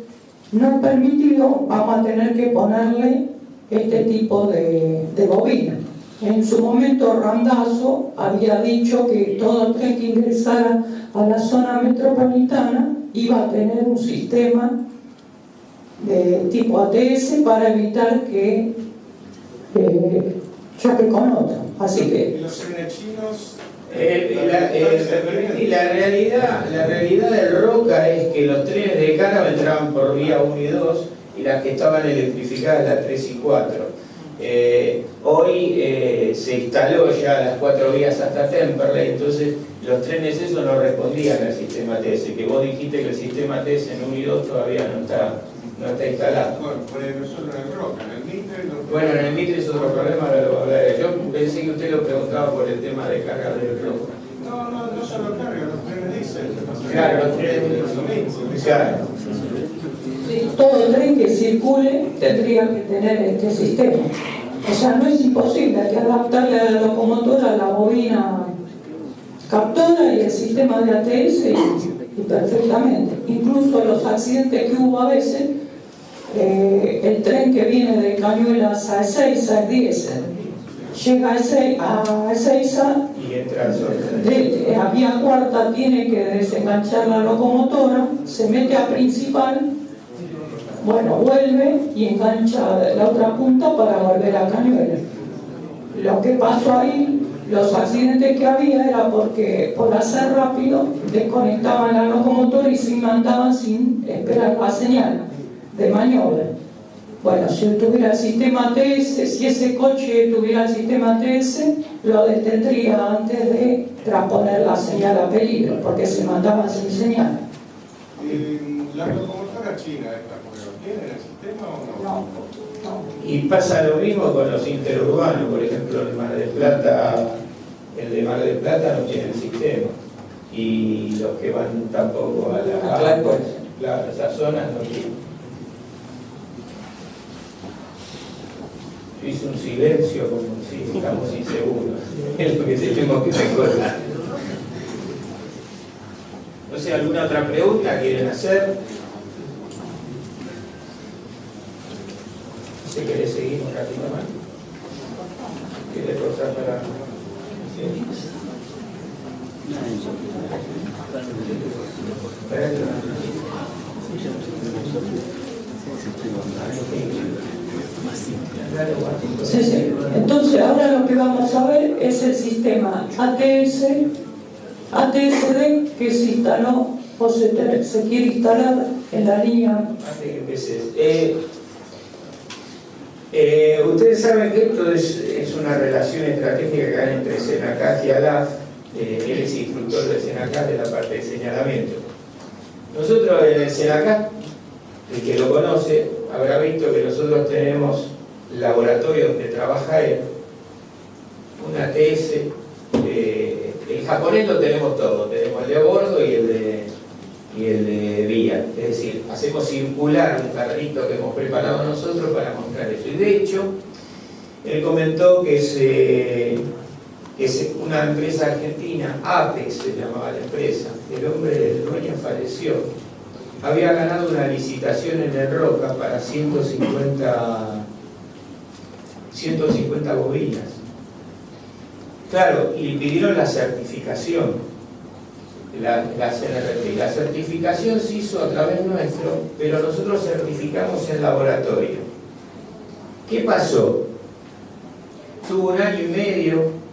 no permitidos, vamos a tener que ponerle este tipo de bobina. En su momento Randazzo había dicho que todo tren que ingresara a la zona metropolitana iba a tener un sistema de tipo ATS para evitar que choque con otro. Así que ¿Y los trenes chinos? La realidad del Roca es que los trenes de carga entraban por vía 1 y 2 y las que estaban electrificadas las 3 y 4. Hoy se instaló ya las 4 vías hasta Temperley, entonces los trenes esos no respondían al sistema ATS, que vos dijiste que el sistema ATS en 1 y 2 todavía no está instalado. Bueno, por nosotros en el Roca, en el Mitre... Bueno, en el Mitre es otro problema, ahora lo voy a hablar. Yo pensé que usted lo preguntaba por el tema de carga del Roca. No solo carga, los trenes diésel. Claro, los trenes diésel. Claro. todo tren que circule tendría que tener este sistema. O sea, no es imposible, hay que adaptarle a la locomotora la bobina captora y el sistema de ATS y perfectamente. Incluso los accidentes que hubo a veces, el tren que viene de Cañuelas a Ezeiza es diésel. Llega a Ezeiza, y entra a vía cuarta tiene que desenganchar la locomotora, se mete a principal, bueno, vuelve y engancha la otra punta para volver a Cañuelas. Lo que pasó ahí, los accidentes que había era porque por hacer rápido desconectaban la locomotora y se mandaban sin esperar la señal de maniobra. Bueno, si tuviera el sistema ATS, si ese coche tuviera el sistema ATS, lo detendría antes de transponer la señal a peligro, porque se mandaban sin señal. ¿La locomotora china esta tiene el sistema o no? No. Y pasa lo mismo con los interurbanos, por ejemplo, el de Mar del Plata no tiene el sistema. Y los que van tampoco a la claro, esas zonas no tienen. Yo hice un silencio como si estamos inseguros. Es lo que tenemos que recordar. No sé, ¿alguna otra pregunta quieren hacer? Si querés seguir un ratito más. ¿Querés cortar para...? Sí, sí. Entonces ahora lo que vamos a ver es el sistema ATSD que se instaló o se quiere instalar en la línea. Antes que empieces, ustedes saben que esto es una relación estratégica que hay entre Senacaj y ALAF. Él es instructor de Senacaj de la parte de señalamiento. Nosotros en el Senacaj, el que lo conoce, habrá visto que nosotros tenemos laboratorio donde trabaja él, un ATS, el japonés lo tenemos todo, tenemos el de a bordo y el de vía, es decir, hacemos circular un carrito que hemos preparado nosotros para mostrar eso. Y de hecho, él comentó que es una empresa argentina, Apex se llamaba la empresa, el dueño falleció había ganado una licitación en el Roca para 150 bobinas. Claro, y pidieron la certificación, la CNRT. La certificación se hizo a través nuestro, pero nosotros certificamos en laboratorio. ¿Qué pasó? Tuvo 1 año y medio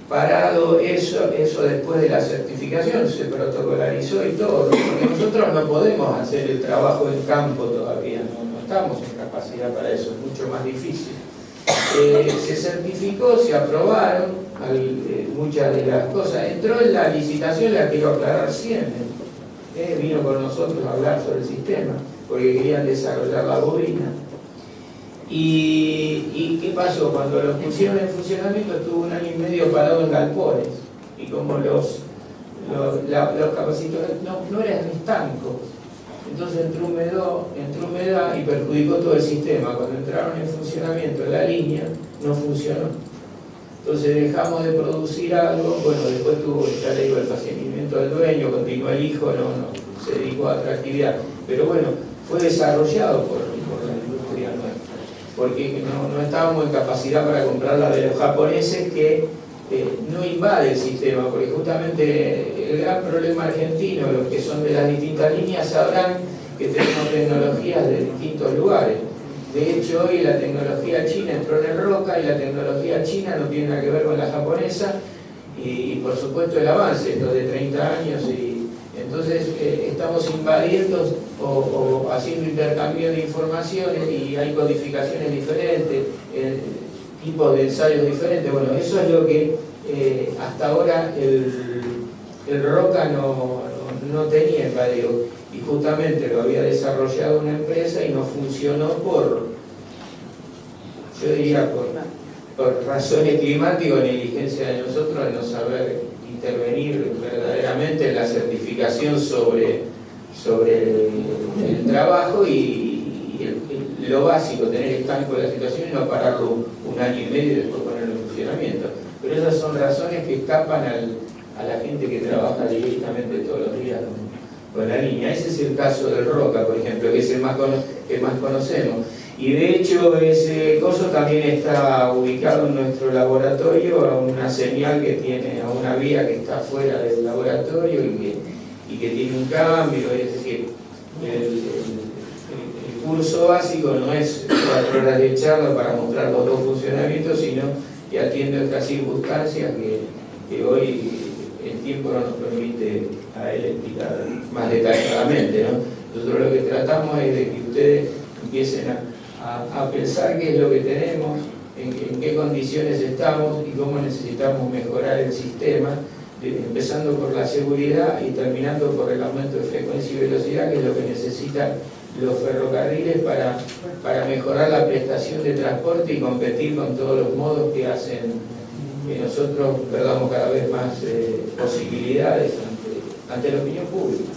parado eso después de la certificación, se protocolarizó y todo, porque nosotros no podemos hacer el trabajo en campo todavía, no estamos en capacidad para eso, es mucho más difícil. Se certificó, se aprobaron muchas de las cosas, entró en la licitación, la quiero aclarar siempre, vino con nosotros a hablar sobre el sistema, porque querían desarrollar la bobina. ¿Y qué pasó? Cuando lo pusieron en funcionamiento estuvo 1 año y medio parado en galpones, y como los capacitores no eran estancos, entonces entró humedad y perjudicó todo el sistema. Cuando entraron en funcionamiento la línea no funcionó, entonces dejamos de producir algo. Bueno, después tuvo, ya le digo, el fallecimiento del dueño, continuó el hijo, no se dedicó a otra actividad, pero bueno, fue desarrollado por la industria nuestra, porque no estábamos en capacidad para comprarla de los japoneses, que no invade el sistema, porque justamente el gran problema argentino, los que son de las distintas líneas sabrán que tenemos tecnologías de distintos lugares. De hecho, hoy la tecnología china entró en el Roca, y la tecnología china no tiene nada que ver con la japonesa, y por supuesto el avance, esto de 30 años, y entonces estamos invadiendo o haciendo intercambio de informaciones, y hay codificaciones diferentes, tipos de ensayos diferentes. Bueno, eso es lo que hasta ahora el Roca no tenía invadido, y justamente lo había desarrollado una empresa y no funcionó yo diría por razones climáticas o negligencia de nosotros de no saber intervenir verdaderamente en la certificación sobre el trabajo y lo básico, tener estanco de la situación y no pararlo 1 año y medio y después ponerlo en funcionamiento. Pero esas son razones que escapan a la gente que trabaja directamente todos los días con la línea. Ese es el caso del Roca, por ejemplo, que es el que más conocemos. Y de hecho ese coso también está ubicado en nuestro laboratorio, a una señal que tiene, a una vía que está fuera del laboratorio y que tiene un cambio. Es decir, el curso básico no es 4 horas de charla para mostrar los 2 funcionamientos, sino que atiende a otras circunstancias que hoy el tiempo no nos permite a él explicar más detalladamente, ¿no? Nosotros lo que tratamos es de que ustedes empiecen a pensar qué es lo que tenemos, en qué condiciones estamos y cómo necesitamos mejorar el sistema, empezando por la seguridad y terminando por el aumento de frecuencia y velocidad, que es lo que necesitan los ferrocarriles para mejorar la prestación de transporte y competir con todos los modos que hacen que nosotros perdamos cada vez más posibilidades ante la opinión pública.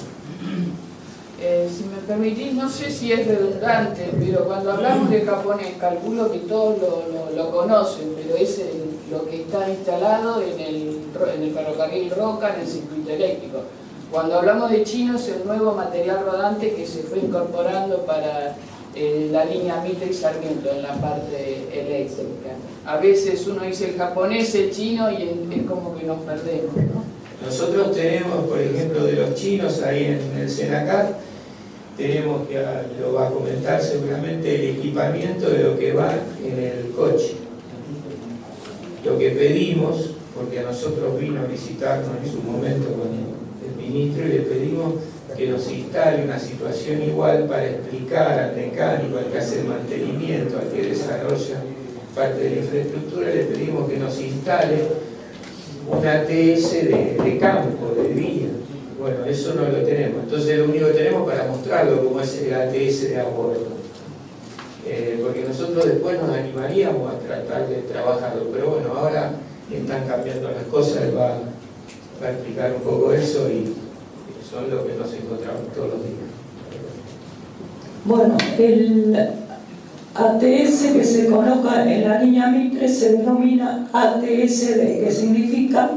Si me permitís, no sé si es redundante, pero cuando hablamos de japonés, calculo que todos lo conocen, pero es lo que está instalado en el ferrocarril Roca, en el circuito eléctrico. Cuando hablamos de chino, es el nuevo material rodante que se fue incorporando para la línea Mitre y Sarmiento en la parte eléctrica. A veces uno dice el japonés, el chino, y es como que nos perdemos, ¿no? Nosotros tenemos, por ejemplo, de los chinos ahí en el Senacat, tenemos, que lo va a comentar seguramente, el equipamiento de lo que va en el coche. Lo que pedimos, porque a nosotros vino a visitarnos en su momento con el ministro y le pedimos que nos instale una situación igual para explicar al mecánico, al que hace el mantenimiento, al que desarrolla parte de la infraestructura, le pedimos que nos instale un ATS de campo, de vía. Bueno, eso no lo tenemos. Entonces lo único que tenemos para mostrarlo como es el ATS de a bordo. Porque nosotros después nos animaríamos a tratar de trabajarlo. Pero bueno, ahora están cambiando las cosas, él va a explicar un poco eso y son lo que nos encontramos todos los días. Bueno, el ATS que se coloca en la línea Mitre se denomina ATSD, que significa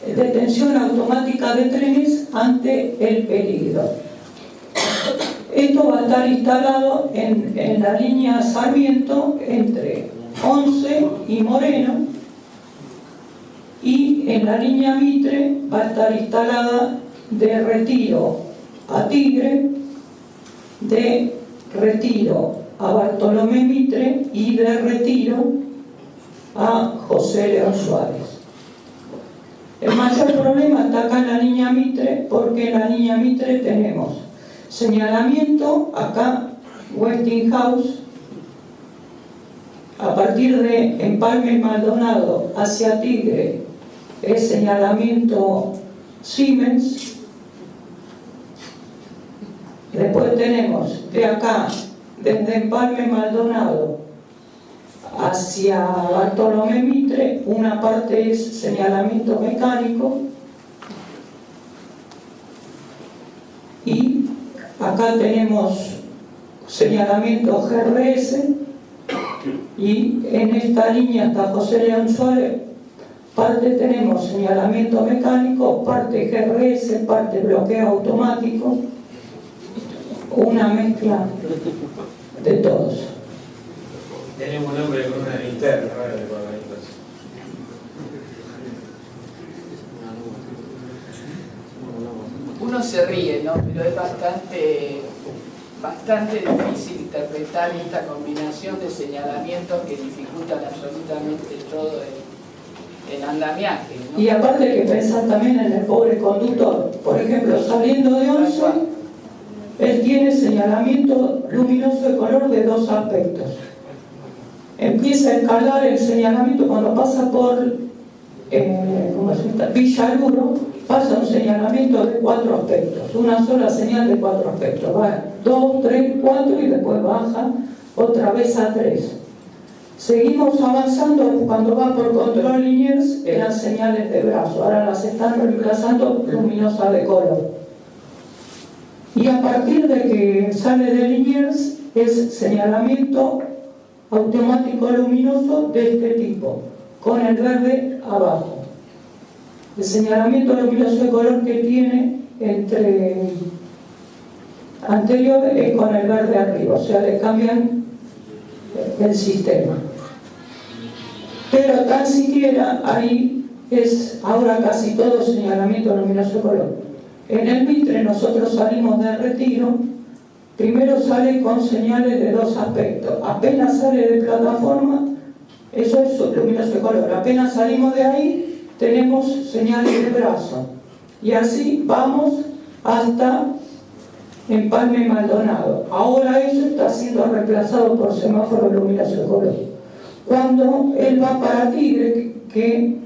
detención automática de trenes ante el peligro. Esto va a estar instalado en la línea Sarmiento entre 11 y Moreno, y en la línea Mitre va a estar instalada de Retiro a Tigre, de Retiro a Bartolomé Mitre y de Retiro a José León Suárez. El mayor problema está acá en la línea Mitre, porque en la línea Mitre tenemos señalamiento acá, Westinghouse, a partir de Empalme Maldonado hacia Tigre es señalamiento Siemens. Después tenemos de acá, desde Empalme Maldonado hacia Bartolomé Mitre, una parte es señalamiento mecánico, y acá tenemos señalamiento GRS, y en esta línea hasta José León Suárez, parte tenemos señalamiento mecánico, parte GRS, parte bloqueo automático, una mezcla de todos. Tenemos un hombre con una linterna, Uno se ríe, ¿no? Pero es bastante difícil interpretar esta combinación de señalamientos que dificultan absolutamente todo el andamiaje, ¿no? Y aparte hay que pensar también en el pobre conductor. Por ejemplo, saliendo de 11, él tiene señalamiento luminoso de color de dos aspectos. Empieza a escalar el señalamiento cuando pasa por Villaluro, pasa un señalamiento de 4 aspectos, una sola señal de 4 aspectos, va 2, 3, 4 y después baja otra vez a 3. Seguimos avanzando. Cuando va por control Liniers eran señales de brazo, ahora las están reemplazando luminosas de color. Y a partir de que sale de Liniers es señalamiento automático luminoso de este tipo, con el verde abajo. El señalamiento luminoso de color que tiene entre anterior es con el verde arriba, o sea, le cambian el sistema. Pero tan siquiera ahí es ahora casi todo señalamiento luminoso de color. En el Mitre nosotros salimos de Retiro, primero sale con señales de dos aspectos. Apenas sale de plataforma, eso es luminoso de color. Apenas salimos de ahí, tenemos señales de brazo. Y así vamos hasta Empalme Maldonado. Ahora eso está siendo reemplazado por semáforo luminoso de color. Cuando él va para Tigre, que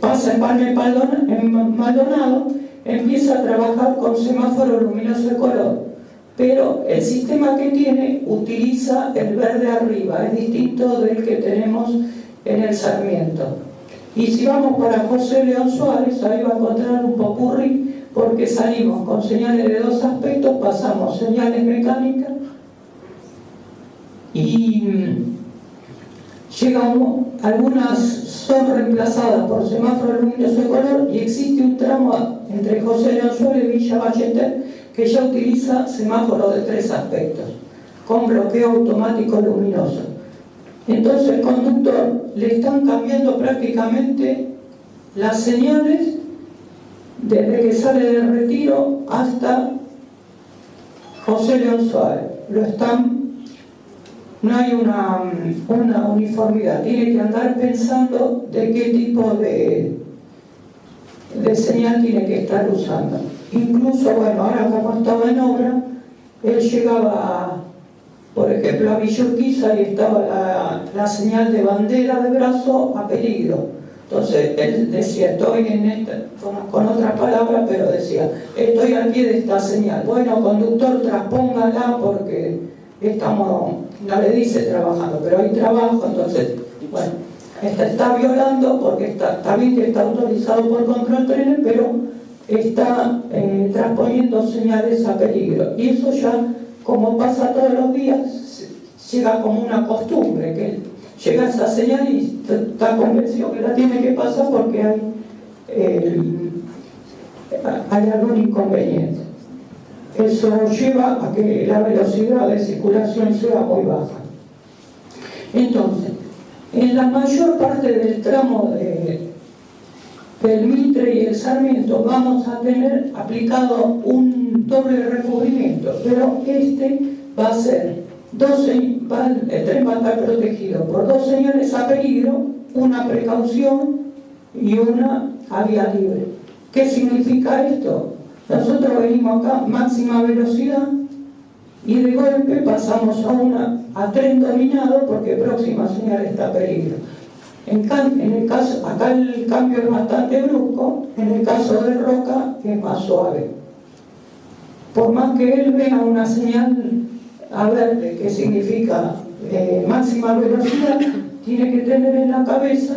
pasa Empalme Maldonado, empieza a trabajar con semáforo luminoso de color, pero el sistema que tiene utiliza el verde arriba, es distinto del que tenemos en el Sarmiento. Y si vamos para José León Suárez, ahí va a encontrar un popurrí, porque salimos con señales de dos aspectos, pasamos señales mecánicas y algunas son reemplazadas por semáforo luminoso de color, y existe un tramo entre José León Suárez y Villa Ballester que ya utiliza semáforo de 3 aspectos, con bloqueo automático luminoso. Entonces el conductor le están cambiando prácticamente las señales desde que sale del Retiro hasta José León Suárez. No hay una uniformidad, tiene que andar pensando de qué tipo de señal tiene que estar usando. Incluso, bueno, ahora como estaba en obra, él llegaba, por ejemplo, a Villa Urquiza y estaba la señal de bandera de brazo a peligro. Entonces él decía, estoy en esta, con otras palabras, pero decía, estoy al pie de esta señal. Bueno, conductor, transpóngala porque estamos, no le dice trabajando, pero hay trabajo. Entonces, bueno, está violando, porque está bien que está autorizado por control trenes, pero está transponiendo señales a peligro. Y eso ya, como pasa todos los días, llega como una costumbre, que llega esa señal y está convencido que la tiene que pasar porque hay algún inconveniente. eso lleva a que la velocidad de circulación sea muy baja. Entonces, en la mayor parte del tramo del Mitre y el Sarmiento vamos a tener aplicado un doble recubrimiento, pero va a ser el tren va a estar protegido por 2 señales a peligro, una precaución y una a vía libre. ¿Qué significa esto? Nosotros venimos acá máxima velocidad y de golpe pasamos a tren dominado porque próxima señal está a peligro. En el caso, acá el cambio es bastante brusco, en el caso de Roca es más suave. Por más que él vea una señal a verde que significa máxima velocidad, tiene que tener en la cabeza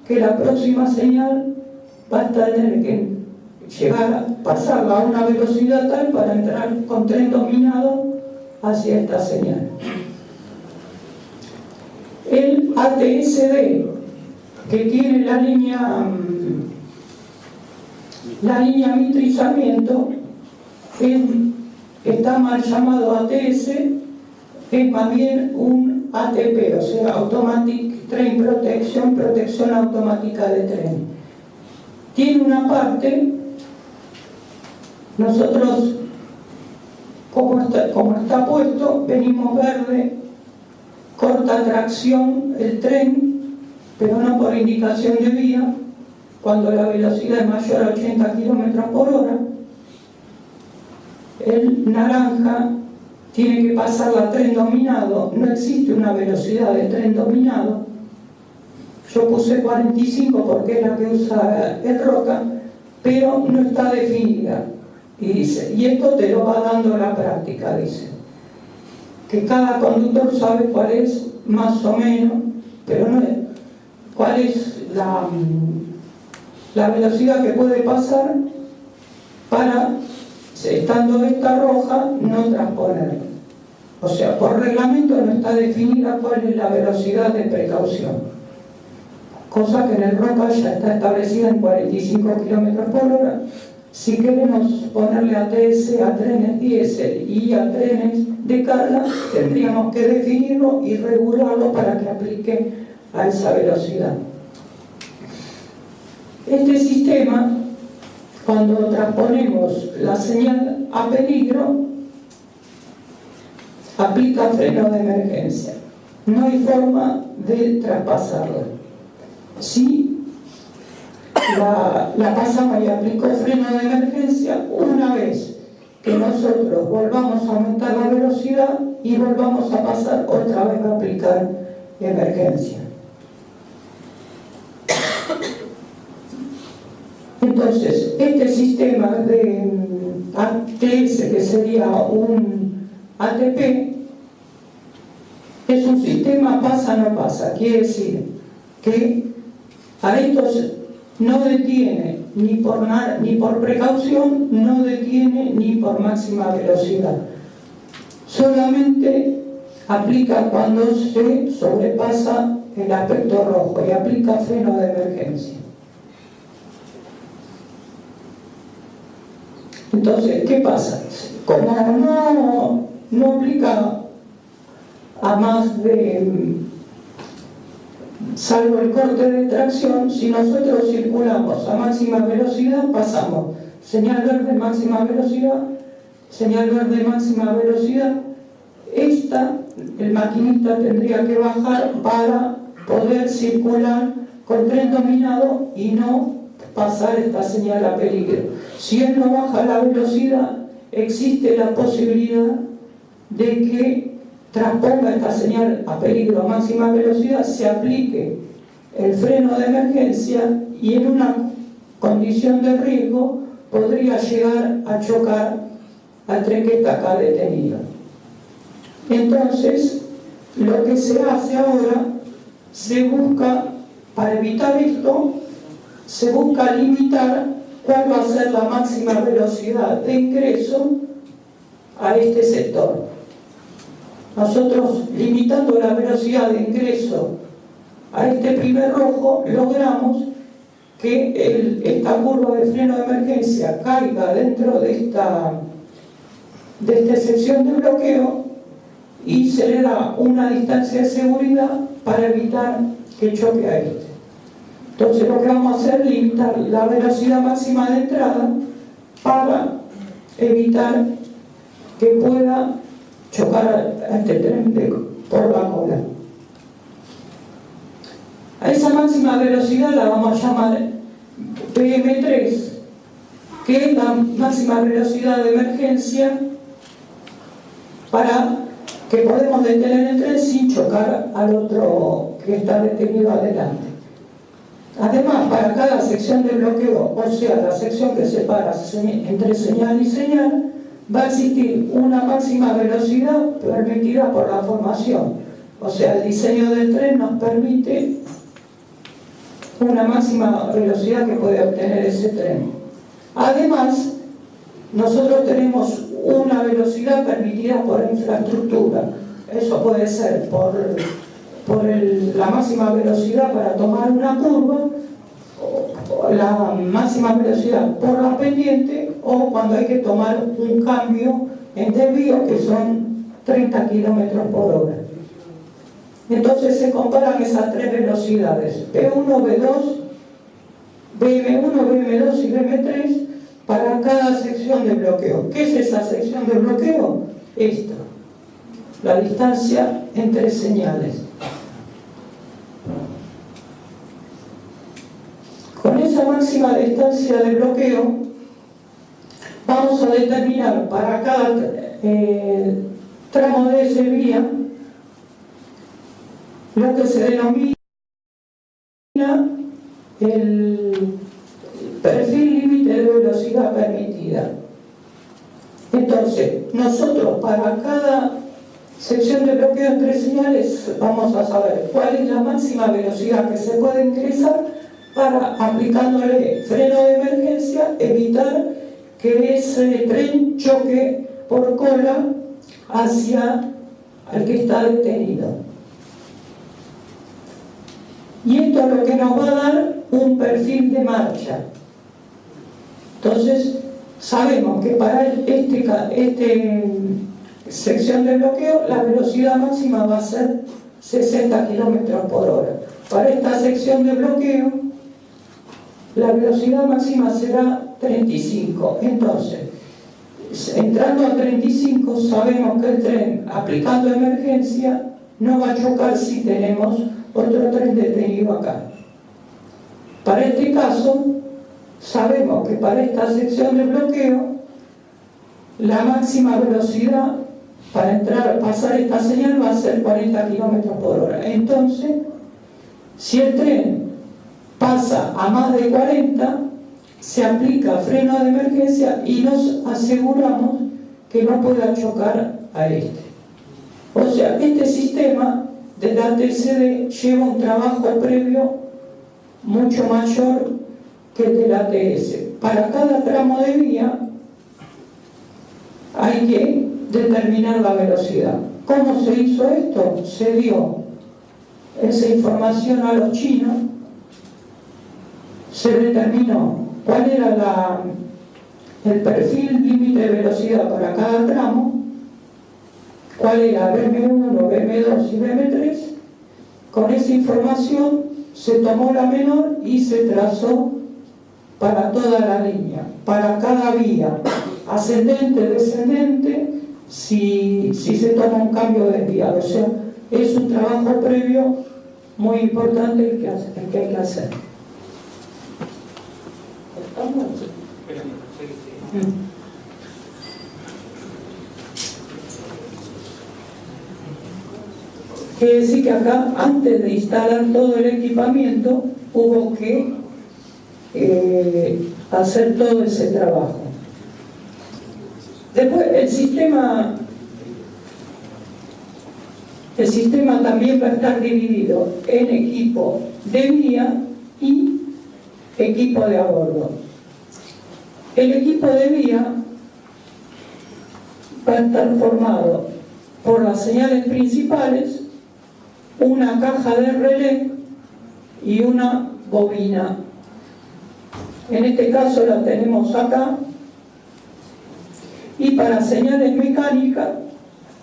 que la próxima señal va a tener que llegar a pasarla a una velocidad tal para entrar con tren dominado hacia esta señal. El ATSD, que tiene la línea Mitre y Sarmiento, está mal llamado ATS, es más bien un ATP, o sea, Automatic Train Protection, protección automática de tren. Tiene una parte, nosotros, como está puesto, venimos verde, corta tracción el tren, pero no por indicación de vía, cuando la velocidad es mayor a 80 km/h. El naranja tiene que pasar a tren dominado, no existe una velocidad de tren dominado. Yo puse 45 porque es la que usa el Roca, pero no está definida. Y dice, y esto te lo va dando la práctica, dice. Que cada conductor sabe cuál es, más o menos, pero no es, cuál es la velocidad que puede pasar para, estando esta roja, no transponerla. O sea, por reglamento no está definida cuál es la velocidad de precaución. Cosa que en el Roca ya está establecida en 45 km/h. Si queremos ponerle ATS a trenes diésel y a trenes de carga, tendríamos que definirlo y regularlo para que aplique a esa velocidad. Este sistema, cuando transponemos la señal a peligro, aplica freno de emergencia. No hay forma de traspasarlo. Si la pasamos y aplicó freno de emergencia, una vez que nosotros volvamos a aumentar la velocidad y volvamos a pasar otra vez a aplicar emergencia. Entonces, este sistema de ATS, que sería un ATP, es un sistema pasa-no pasa. Quiere decir que a estos no detiene ni por precaución, no detiene ni por máxima velocidad. Solamente aplica cuando se sobrepasa el aspecto rojo y aplica freno de emergencia. Entonces, ¿qué pasa? Como no aplica a más de, salvo el corte de tracción, si nosotros circulamos a máxima velocidad, pasamos señal verde, máxima velocidad, señal verde, máxima velocidad. El maquinista tendría que bajar para poder circular con tren dominado y no pasar esta señal a peligro. Si él no baja la velocidad, existe la posibilidad de que transponga esta señal a peligro a máxima velocidad, se aplique el freno de emergencia y en una condición de riesgo podría llegar a chocar al tren que está acá detenido. Entonces, lo que se hace ahora, se busca, para evitar esto, se busca limitar cuál va a ser la máxima velocidad de ingreso a este sector. Nosotros, limitando la velocidad de ingreso a este primer rojo, logramos que esta curva de freno de emergencia caiga dentro de de esta sección de bloqueo y se le da una distancia de seguridad para evitar que choque a este. Entonces lo que vamos a hacer es limitar la velocidad máxima de entrada para evitar que pueda chocar a este tren por la cola. A esa máxima velocidad la vamos a llamar PM3, que es la máxima velocidad de emergencia para que podamos detener el tren sin chocar al otro que está detenido adelante. Además, para cada sección de bloqueo, o sea, la sección que separa entre señal y señal, va a existir una máxima velocidad permitida por la formación. O sea, el diseño del tren nos permite una máxima velocidad que puede obtener ese tren. Además, nosotros tenemos una velocidad permitida por infraestructura. Eso puede ser por la máxima velocidad para tomar una curva, o la máxima velocidad por la pendiente, o cuando hay que tomar un cambio en desvío, que son 30 kilómetros por hora. Entonces se comparan esas tres velocidades, P1, B2, BM1, BM2 y BM3, para cada sección de bloqueo. ¿Qué es esa sección de bloqueo? Esta, la distancia entre señales. Con esa máxima distancia de bloqueo vamos a determinar para cada tramo de esa vía lo que se denomina el perfil límite de velocidad permitida. Entonces, nosotros para cada sección de bloqueo entre señales vamos a saber cuál es la máxima velocidad que se puede ingresar para, aplicándole freno de emergencia, evitar que ese tren choque por cola hacia el que está detenido. Y esto es lo que nos va a dar un perfil de marcha. Entonces, sabemos que para esta sección de bloqueo la velocidad máxima va a ser 60 kilómetros por hora. Para esta sección de bloqueo la velocidad máxima será 35. Entonces, entrando a 35, sabemos que el tren, aplicando emergencia, no va a chocar si tenemos otro tren detenido acá. Para este caso, sabemos que para esta sección de bloqueo la máxima velocidad para pasar esta señal va a ser 40 kilómetros por hora. Entonces, si el tren pasa a más de 40, se aplica freno de emergencia y nos aseguramos que no pueda chocar a este. O sea, este sistema de la TCD lleva un trabajo previo mucho mayor que el de la ATS. Para cada tramo de vía hay que determinar la velocidad. ¿Cómo se hizo esto? Se dio esa información a los chinos, se determinó cuál era el perfil límite de velocidad para cada tramo, cuál era BM1, BM2 y BM3. Con esa información se tomó la menor y se trazó para toda la línea, para cada vía, ascendente, descendente, si se toma un cambio desviado. O sea, es un trabajo previo muy importante el que hay que hacer. Quiere decir que acá, antes de instalar todo el equipamiento, hubo que hacer todo ese trabajo. Después, el sistema también va a estar dividido en equipo de vía y equipo de a bordo. El equipo de vía va a estar formado por las señales principales, una caja de relé y una bobina. En este caso la tenemos acá. Y para señales mecánicas,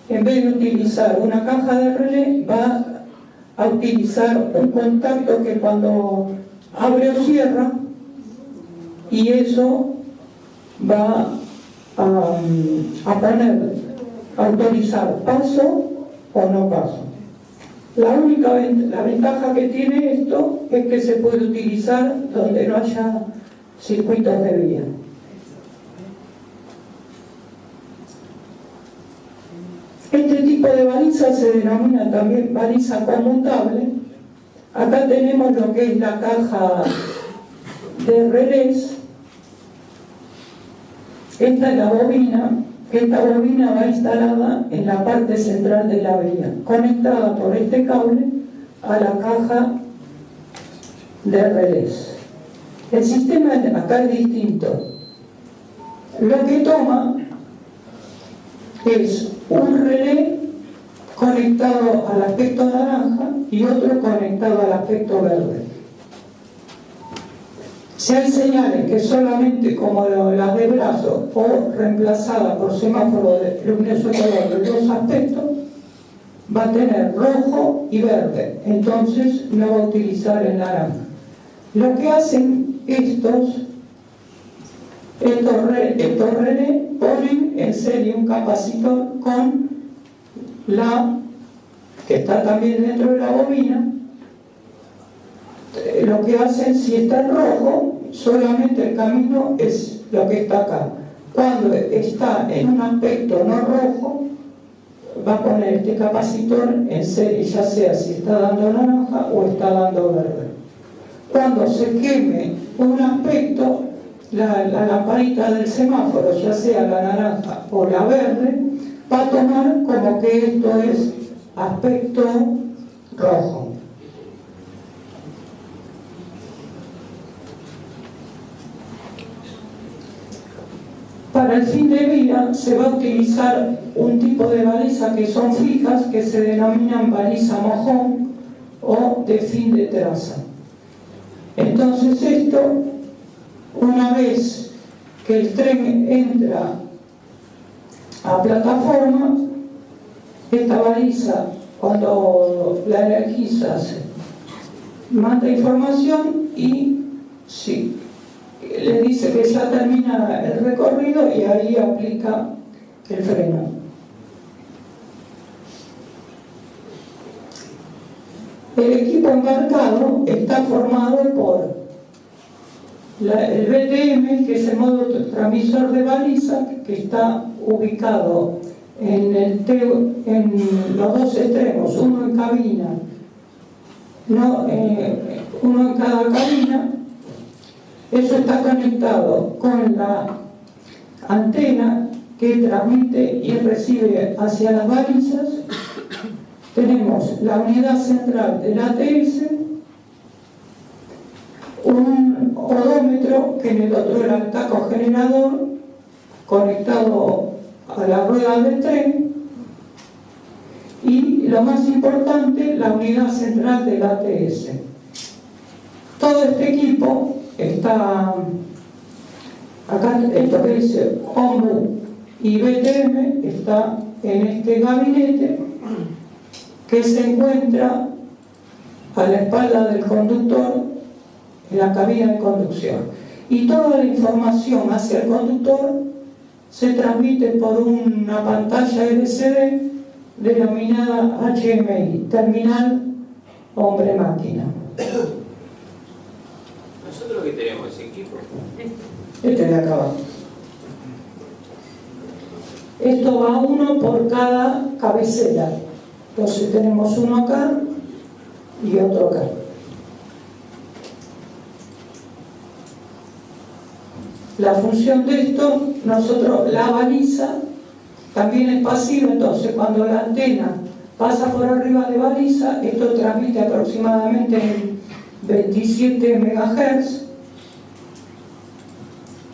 en vez de utilizar una caja de relé, va a utilizar un contacto que cuando abre o cierra, y eso va a autorizar paso o no paso. La ventaja que tiene esto es que se puede utilizar donde no haya circuitos de vía. Este tipo de baliza se denomina también baliza conmutable. Acá tenemos lo que es la caja de relés. Esta es la bobina. Esta bobina va instalada en la parte central de la vía, conectada por este cable a la caja de relés. El sistema acá es distinto. Lo que toma es un relé conectado al aspecto naranja y otro conectado al aspecto verde. Si hay señales que solamente, como las de brazo o reemplazadas por semáforo de luminoso color de dos aspectos, va a tener rojo y verde, entonces no va a utilizar el naranja. Lo que hacen estos relés ponen en serie un capacitor con la que está también dentro de la bobina. Lo que hacen, si está en rojo, solamente el camino es lo que está acá. Cuando está en un aspecto no rojo, va a poner este capacitor en serie, ya sea si está dando naranja o está dando verde. Cuando se queme un aspecto, la lamparita del semáforo, ya sea la naranja o la verde, va a tomar como que esto es aspecto rojo. Para el fin de vía se va a utilizar un tipo de baliza que son fijas, que se denominan baliza mojón o de fin de traza. Entonces esto, una vez que el tren entra a plataforma, esta baliza, cuando la energiza, manda información y sí, le dice que ya termina el recorrido y ahí aplica el freno. El equipo embarcado está formado por el BTM, que es el modo transmisor de baliza, que está ubicado en los dos extremos, uno en cabina, uno en cada cabina. Eso está conectado con la antena que transmite y recibe hacia las balizas. Tenemos la unidad central del ATS, un odómetro, que en el otro era el taco generador, conectado a la rueda del tren, y lo más importante, la unidad central del ATS. Todo este equipo está acá, esto que dice OMBU y BTM, está en este gabinete que se encuentra a la espalda del conductor en la cabina de conducción. Y toda la información hacia el conductor se transmite por una pantalla LCD denominada HMI, Terminal Hombre-Máquina. ¿Nosotros qué tenemos ese equipo? Este de acá abajo. Esto va uno por cada cabecera. Entonces tenemos uno acá y otro acá. La función de esto, nosotros, la baliza también es pasiva, entonces cuando la antena pasa por arriba de baliza, esto transmite aproximadamente en 27 MHz.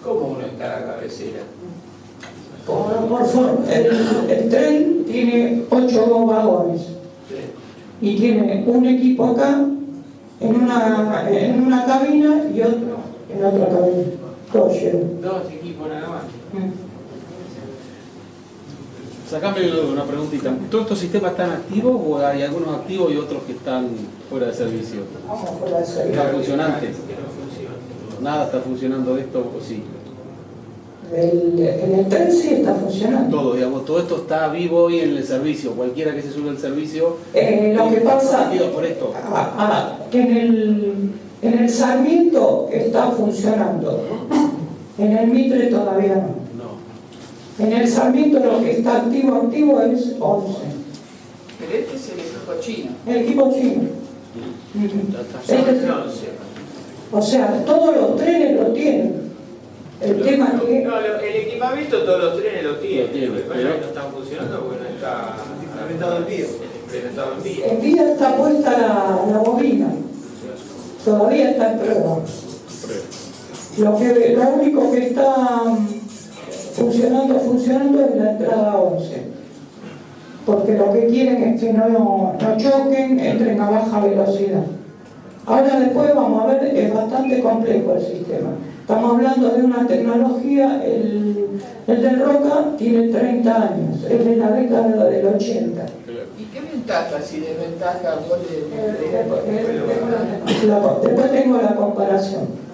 ¿Cómo uno en cada cabecera? El tren tiene 8 vagones y tiene un equipo acá en una cabina y otro en otra cabina. Todo lleno. Dos equipos nada más. Sacame una preguntita. ¿Todos estos sistemas están activos o hay algunos activos y otros que están fuera de servicio? Vamos fuera de servicio. ¿Está funcionante? ¿Nada está funcionando de esto o sí? En el tren sí está funcionando. Todo, digamos, todo esto está vivo hoy en el servicio. Cualquiera que se sube al servicio. Lo que pasa por esto. Que en el Sarmiento está funcionando. En el Mitre todavía no. En el Sarmiento lo que está activo es 11. Pero este es el equipo chino. El equipo chino. O sea, todos los trenes lo tienen. El tema que... No, el equipamiento todos los trenes lo tienen, pero no están funcionando porque no está implementado en vía. En vía está puesta la bobina. Todavía está en prueba. Lo único que está funcionando es la entrada 11. Porque lo que quieren es que no choquen, entren a baja velocidad. Ahora después vamos a ver, es bastante complejo el sistema. Estamos hablando de una tecnología, el del Roca tiene 30 años, es de la década del 80. ¿Y qué ventajas y desventajas vos Después tengo la comparación.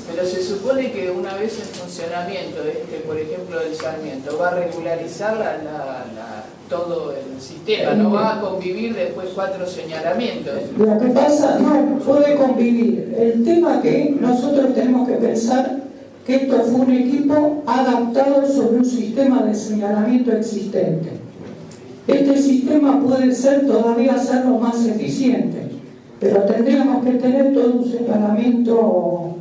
Pero se supone que una vez en funcionamiento, por ejemplo, del Sarmiento, va a regularizar todo el sistema, no va a convivir después 4 señalamientos. Lo que pasa, no puede convivir. El tema que nosotros tenemos que pensar que esto fue un equipo adaptado sobre un sistema de señalamiento existente. Este sistema puede todavía ser lo más eficiente, pero tendríamos que tener todo un señalamiento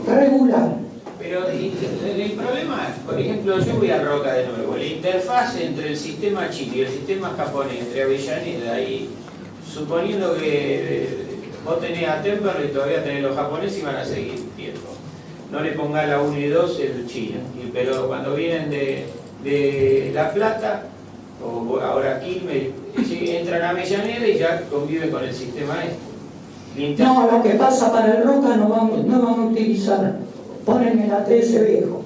regular. Pero el problema, por ejemplo, yo voy a Roca de nuevo, la interfaz entre el sistema chino y el sistema japonés, entre Avellaneda y, suponiendo que vos tenés a Temperley y todavía tenés los japoneses y van a seguir tiempo. No le pongas la 1 y 2 el China, pero cuando vienen de La Plata, o ahora Quilmes, entran a Avellaneda y ya conviven con el sistema este. No, lo que pasa para el Roca no van a utilizar, ponen el ATS viejo.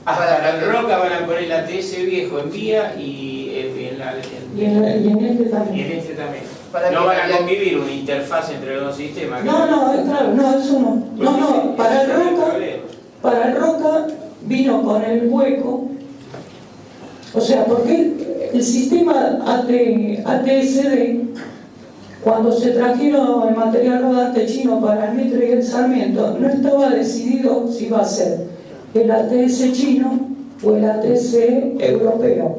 Para el Roca van a poner el ATS viejo en vía y en este también. No van a convivir una interfaz entre los dos sistemas. No, claro, no, eso no. No, para el Roca vino con el hueco. O sea, porque el sistema ATSD, cuando se trajeron el material rodante chino para el Mitre y el Sarmiento, no estaba decidido si iba a ser el ATS chino o el ATS europeo.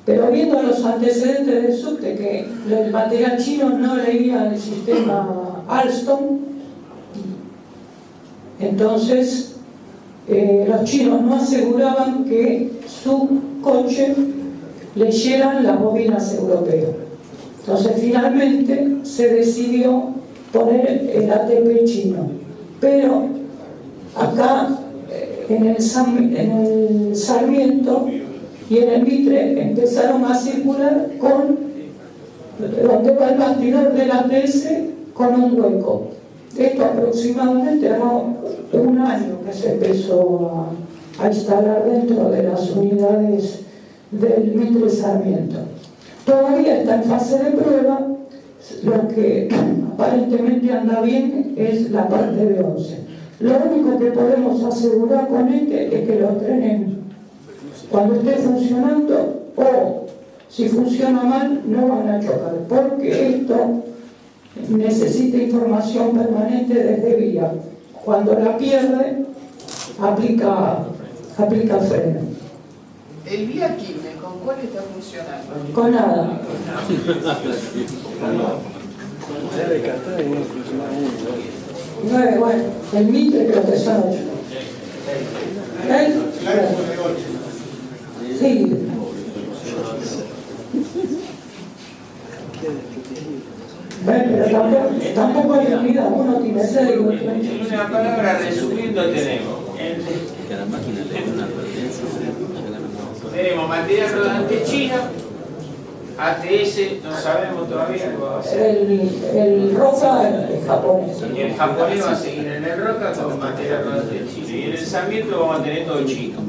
Pero viendo los antecedentes del subte, que el material chino no leía el sistema Alstom, entonces los chinos no aseguraban que su coche leyeran las bobinas europeas. Entonces finalmente se decidió poner el ATP chino. Pero acá en el Sarmiento y en el Mitre empezaron a circular con donde va el bastidor del ATS con un hueco. Esto aproximadamente era 1 año que se empezó a instalar dentro de las unidades del Mitre Sarmiento. Todavía está en fase de prueba. Lo que aparentemente anda bien es la parte de 11. Lo único que podemos asegurar con este es que los trenes, cuando esté funcionando o si funciona mal, no van a chocar, porque esto necesita información permanente desde vía. Cuando la pierde, aplica freno. El vía Quilmes, ¿con cuál está funcionando? Con nada. Bueno, el Mitre creo que son 8. Sí. Bueno, pero tampoco hay unidad, uno tiene 6. En una palabra, resumiendo, tenemos material rodante chino, ATS, no sabemos todavía lo va a hacer. El Roca es japonés. Y el japonés va a seguir en el Roca con material rodante chino. Y en el Sarmiento vamos a tener todo chino.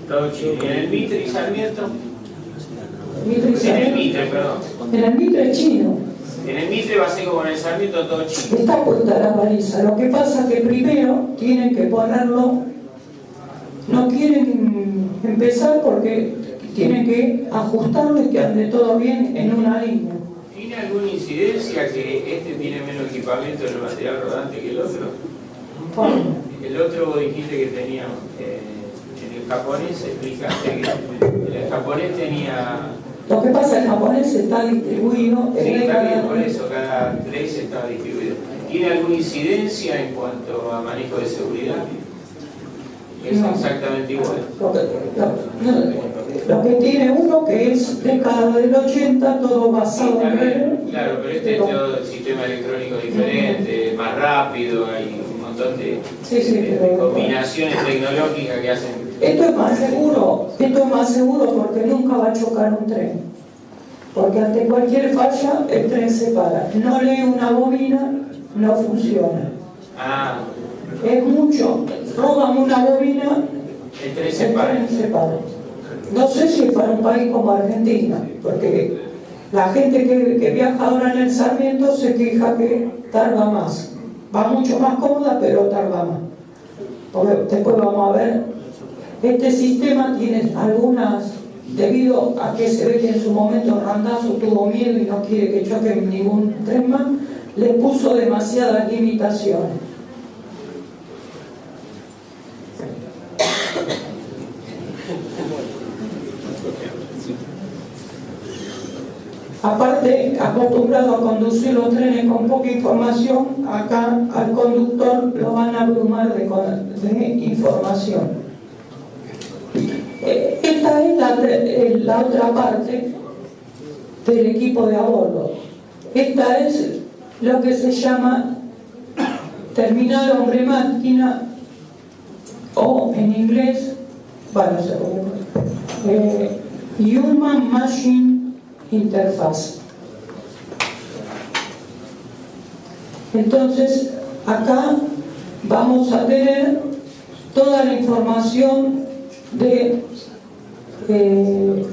Todo chino. ¿Y en el Mitre y Sarmiento? Mitre y En el Sarmiento. Mitre, perdón. En el Mitre es chino. En el Mitre va a ser como en el Sarmiento, todo chino. Está puesta la baliza. Lo que pasa es que primero tienen que ponerlo, no quieren empezar porque tienen que ajustarlo y que ande todo bien en una línea. ¿Tiene alguna incidencia que este tiene menos equipamiento en el material rodante que el otro? El otro vos dijiste que tenía, en el japonés explicaste que el japonés tenía... Lo que pasa es que el japonés está distribuido Sí, en está bien, cada... por eso cada 3 está distribuido. ¿Tiene alguna incidencia en cuanto a manejo de seguridad? Es No. exactamente igual. Lo que tiene uno que es década del 80, todo basado en red. Claro, pero este es todo el sistema electrónico diferente, más rápido, hay un montón de, de combinaciones tecnológicas que hacen. Esto es más seguro porque nunca va a chocar un tren. Porque ante cualquier falla el tren se para. No lee una bobina, no funciona. Ah, Es mucho. Roban una bobina, el tren el se para. tren se para. No sé si es para un país como Argentina, porque la gente que viaja ahora en el Sarmiento se queja que tarda más. Va mucho más cómoda, pero tarda más. Porque después vamos a ver, este sistema tiene algunas, debido a que se ve que en su momento Randazzo tuvo miedo y no quiere que choque ningún tren más, le puso demasiadas limitaciones. Aparte, acostumbrado a conducir los trenes con poca información, acá al conductor lo van a abrumar de información. Esta es la otra parte del equipo de a bordo. Esta es lo que se llama terminal hombre-máquina, o en inglés, bueno, Human Machine Interface. Entonces, acá vamos a tener toda la información de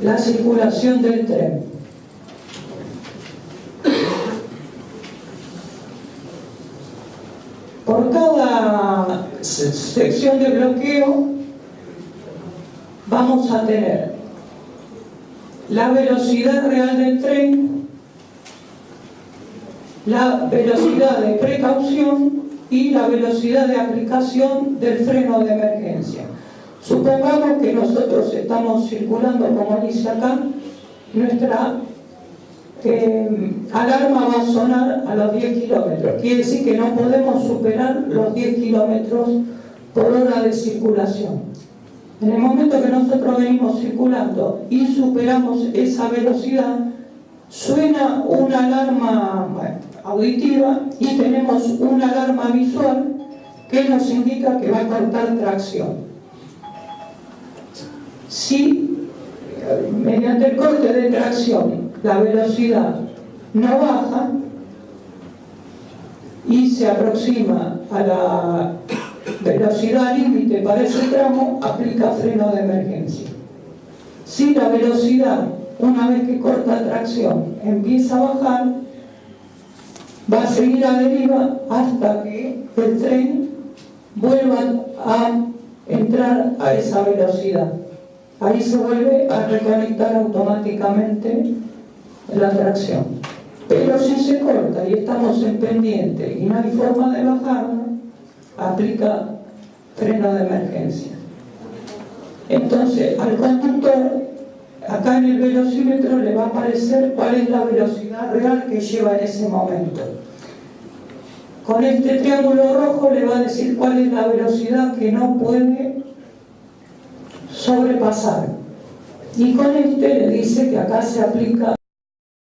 la circulación del tren. Por cada sección de bloqueo vamos a tener la velocidad real del tren, la velocidad de precaución y la velocidad de aplicación del freno de emergencia. Supongamos que nosotros estamos circulando, como dice acá, nuestra alarma va a sonar a los 10 kilómetros. Quiere decir que no podemos superar los 10 kilómetros por hora de circulación. En el momento que nosotros venimos circulando y superamos esa velocidad, suena una alarma auditiva y tenemos una alarma visual que nos indica que va a cortar tracción. Si mediante el corte de tracción la velocidad no baja y se aproxima a la velocidad límite para ese tramo, aplica freno de emergencia. Si la velocidad, una vez que corta tracción, empieza a bajar, va a seguir a deriva hasta que el tren vuelva a entrar a esa velocidad. Ahí se vuelve a reconectar automáticamente la tracción. Pero si se corta y estamos en pendiente y no hay forma de bajarla, aplica freno de emergencia. Entonces, al conductor, acá en el velocímetro le va a aparecer cuál es la velocidad real que lleva en ese momento. Con este triángulo rojo le va a decir cuál es la velocidad que no puede sobrepasar. Y con este le dice que acá se aplica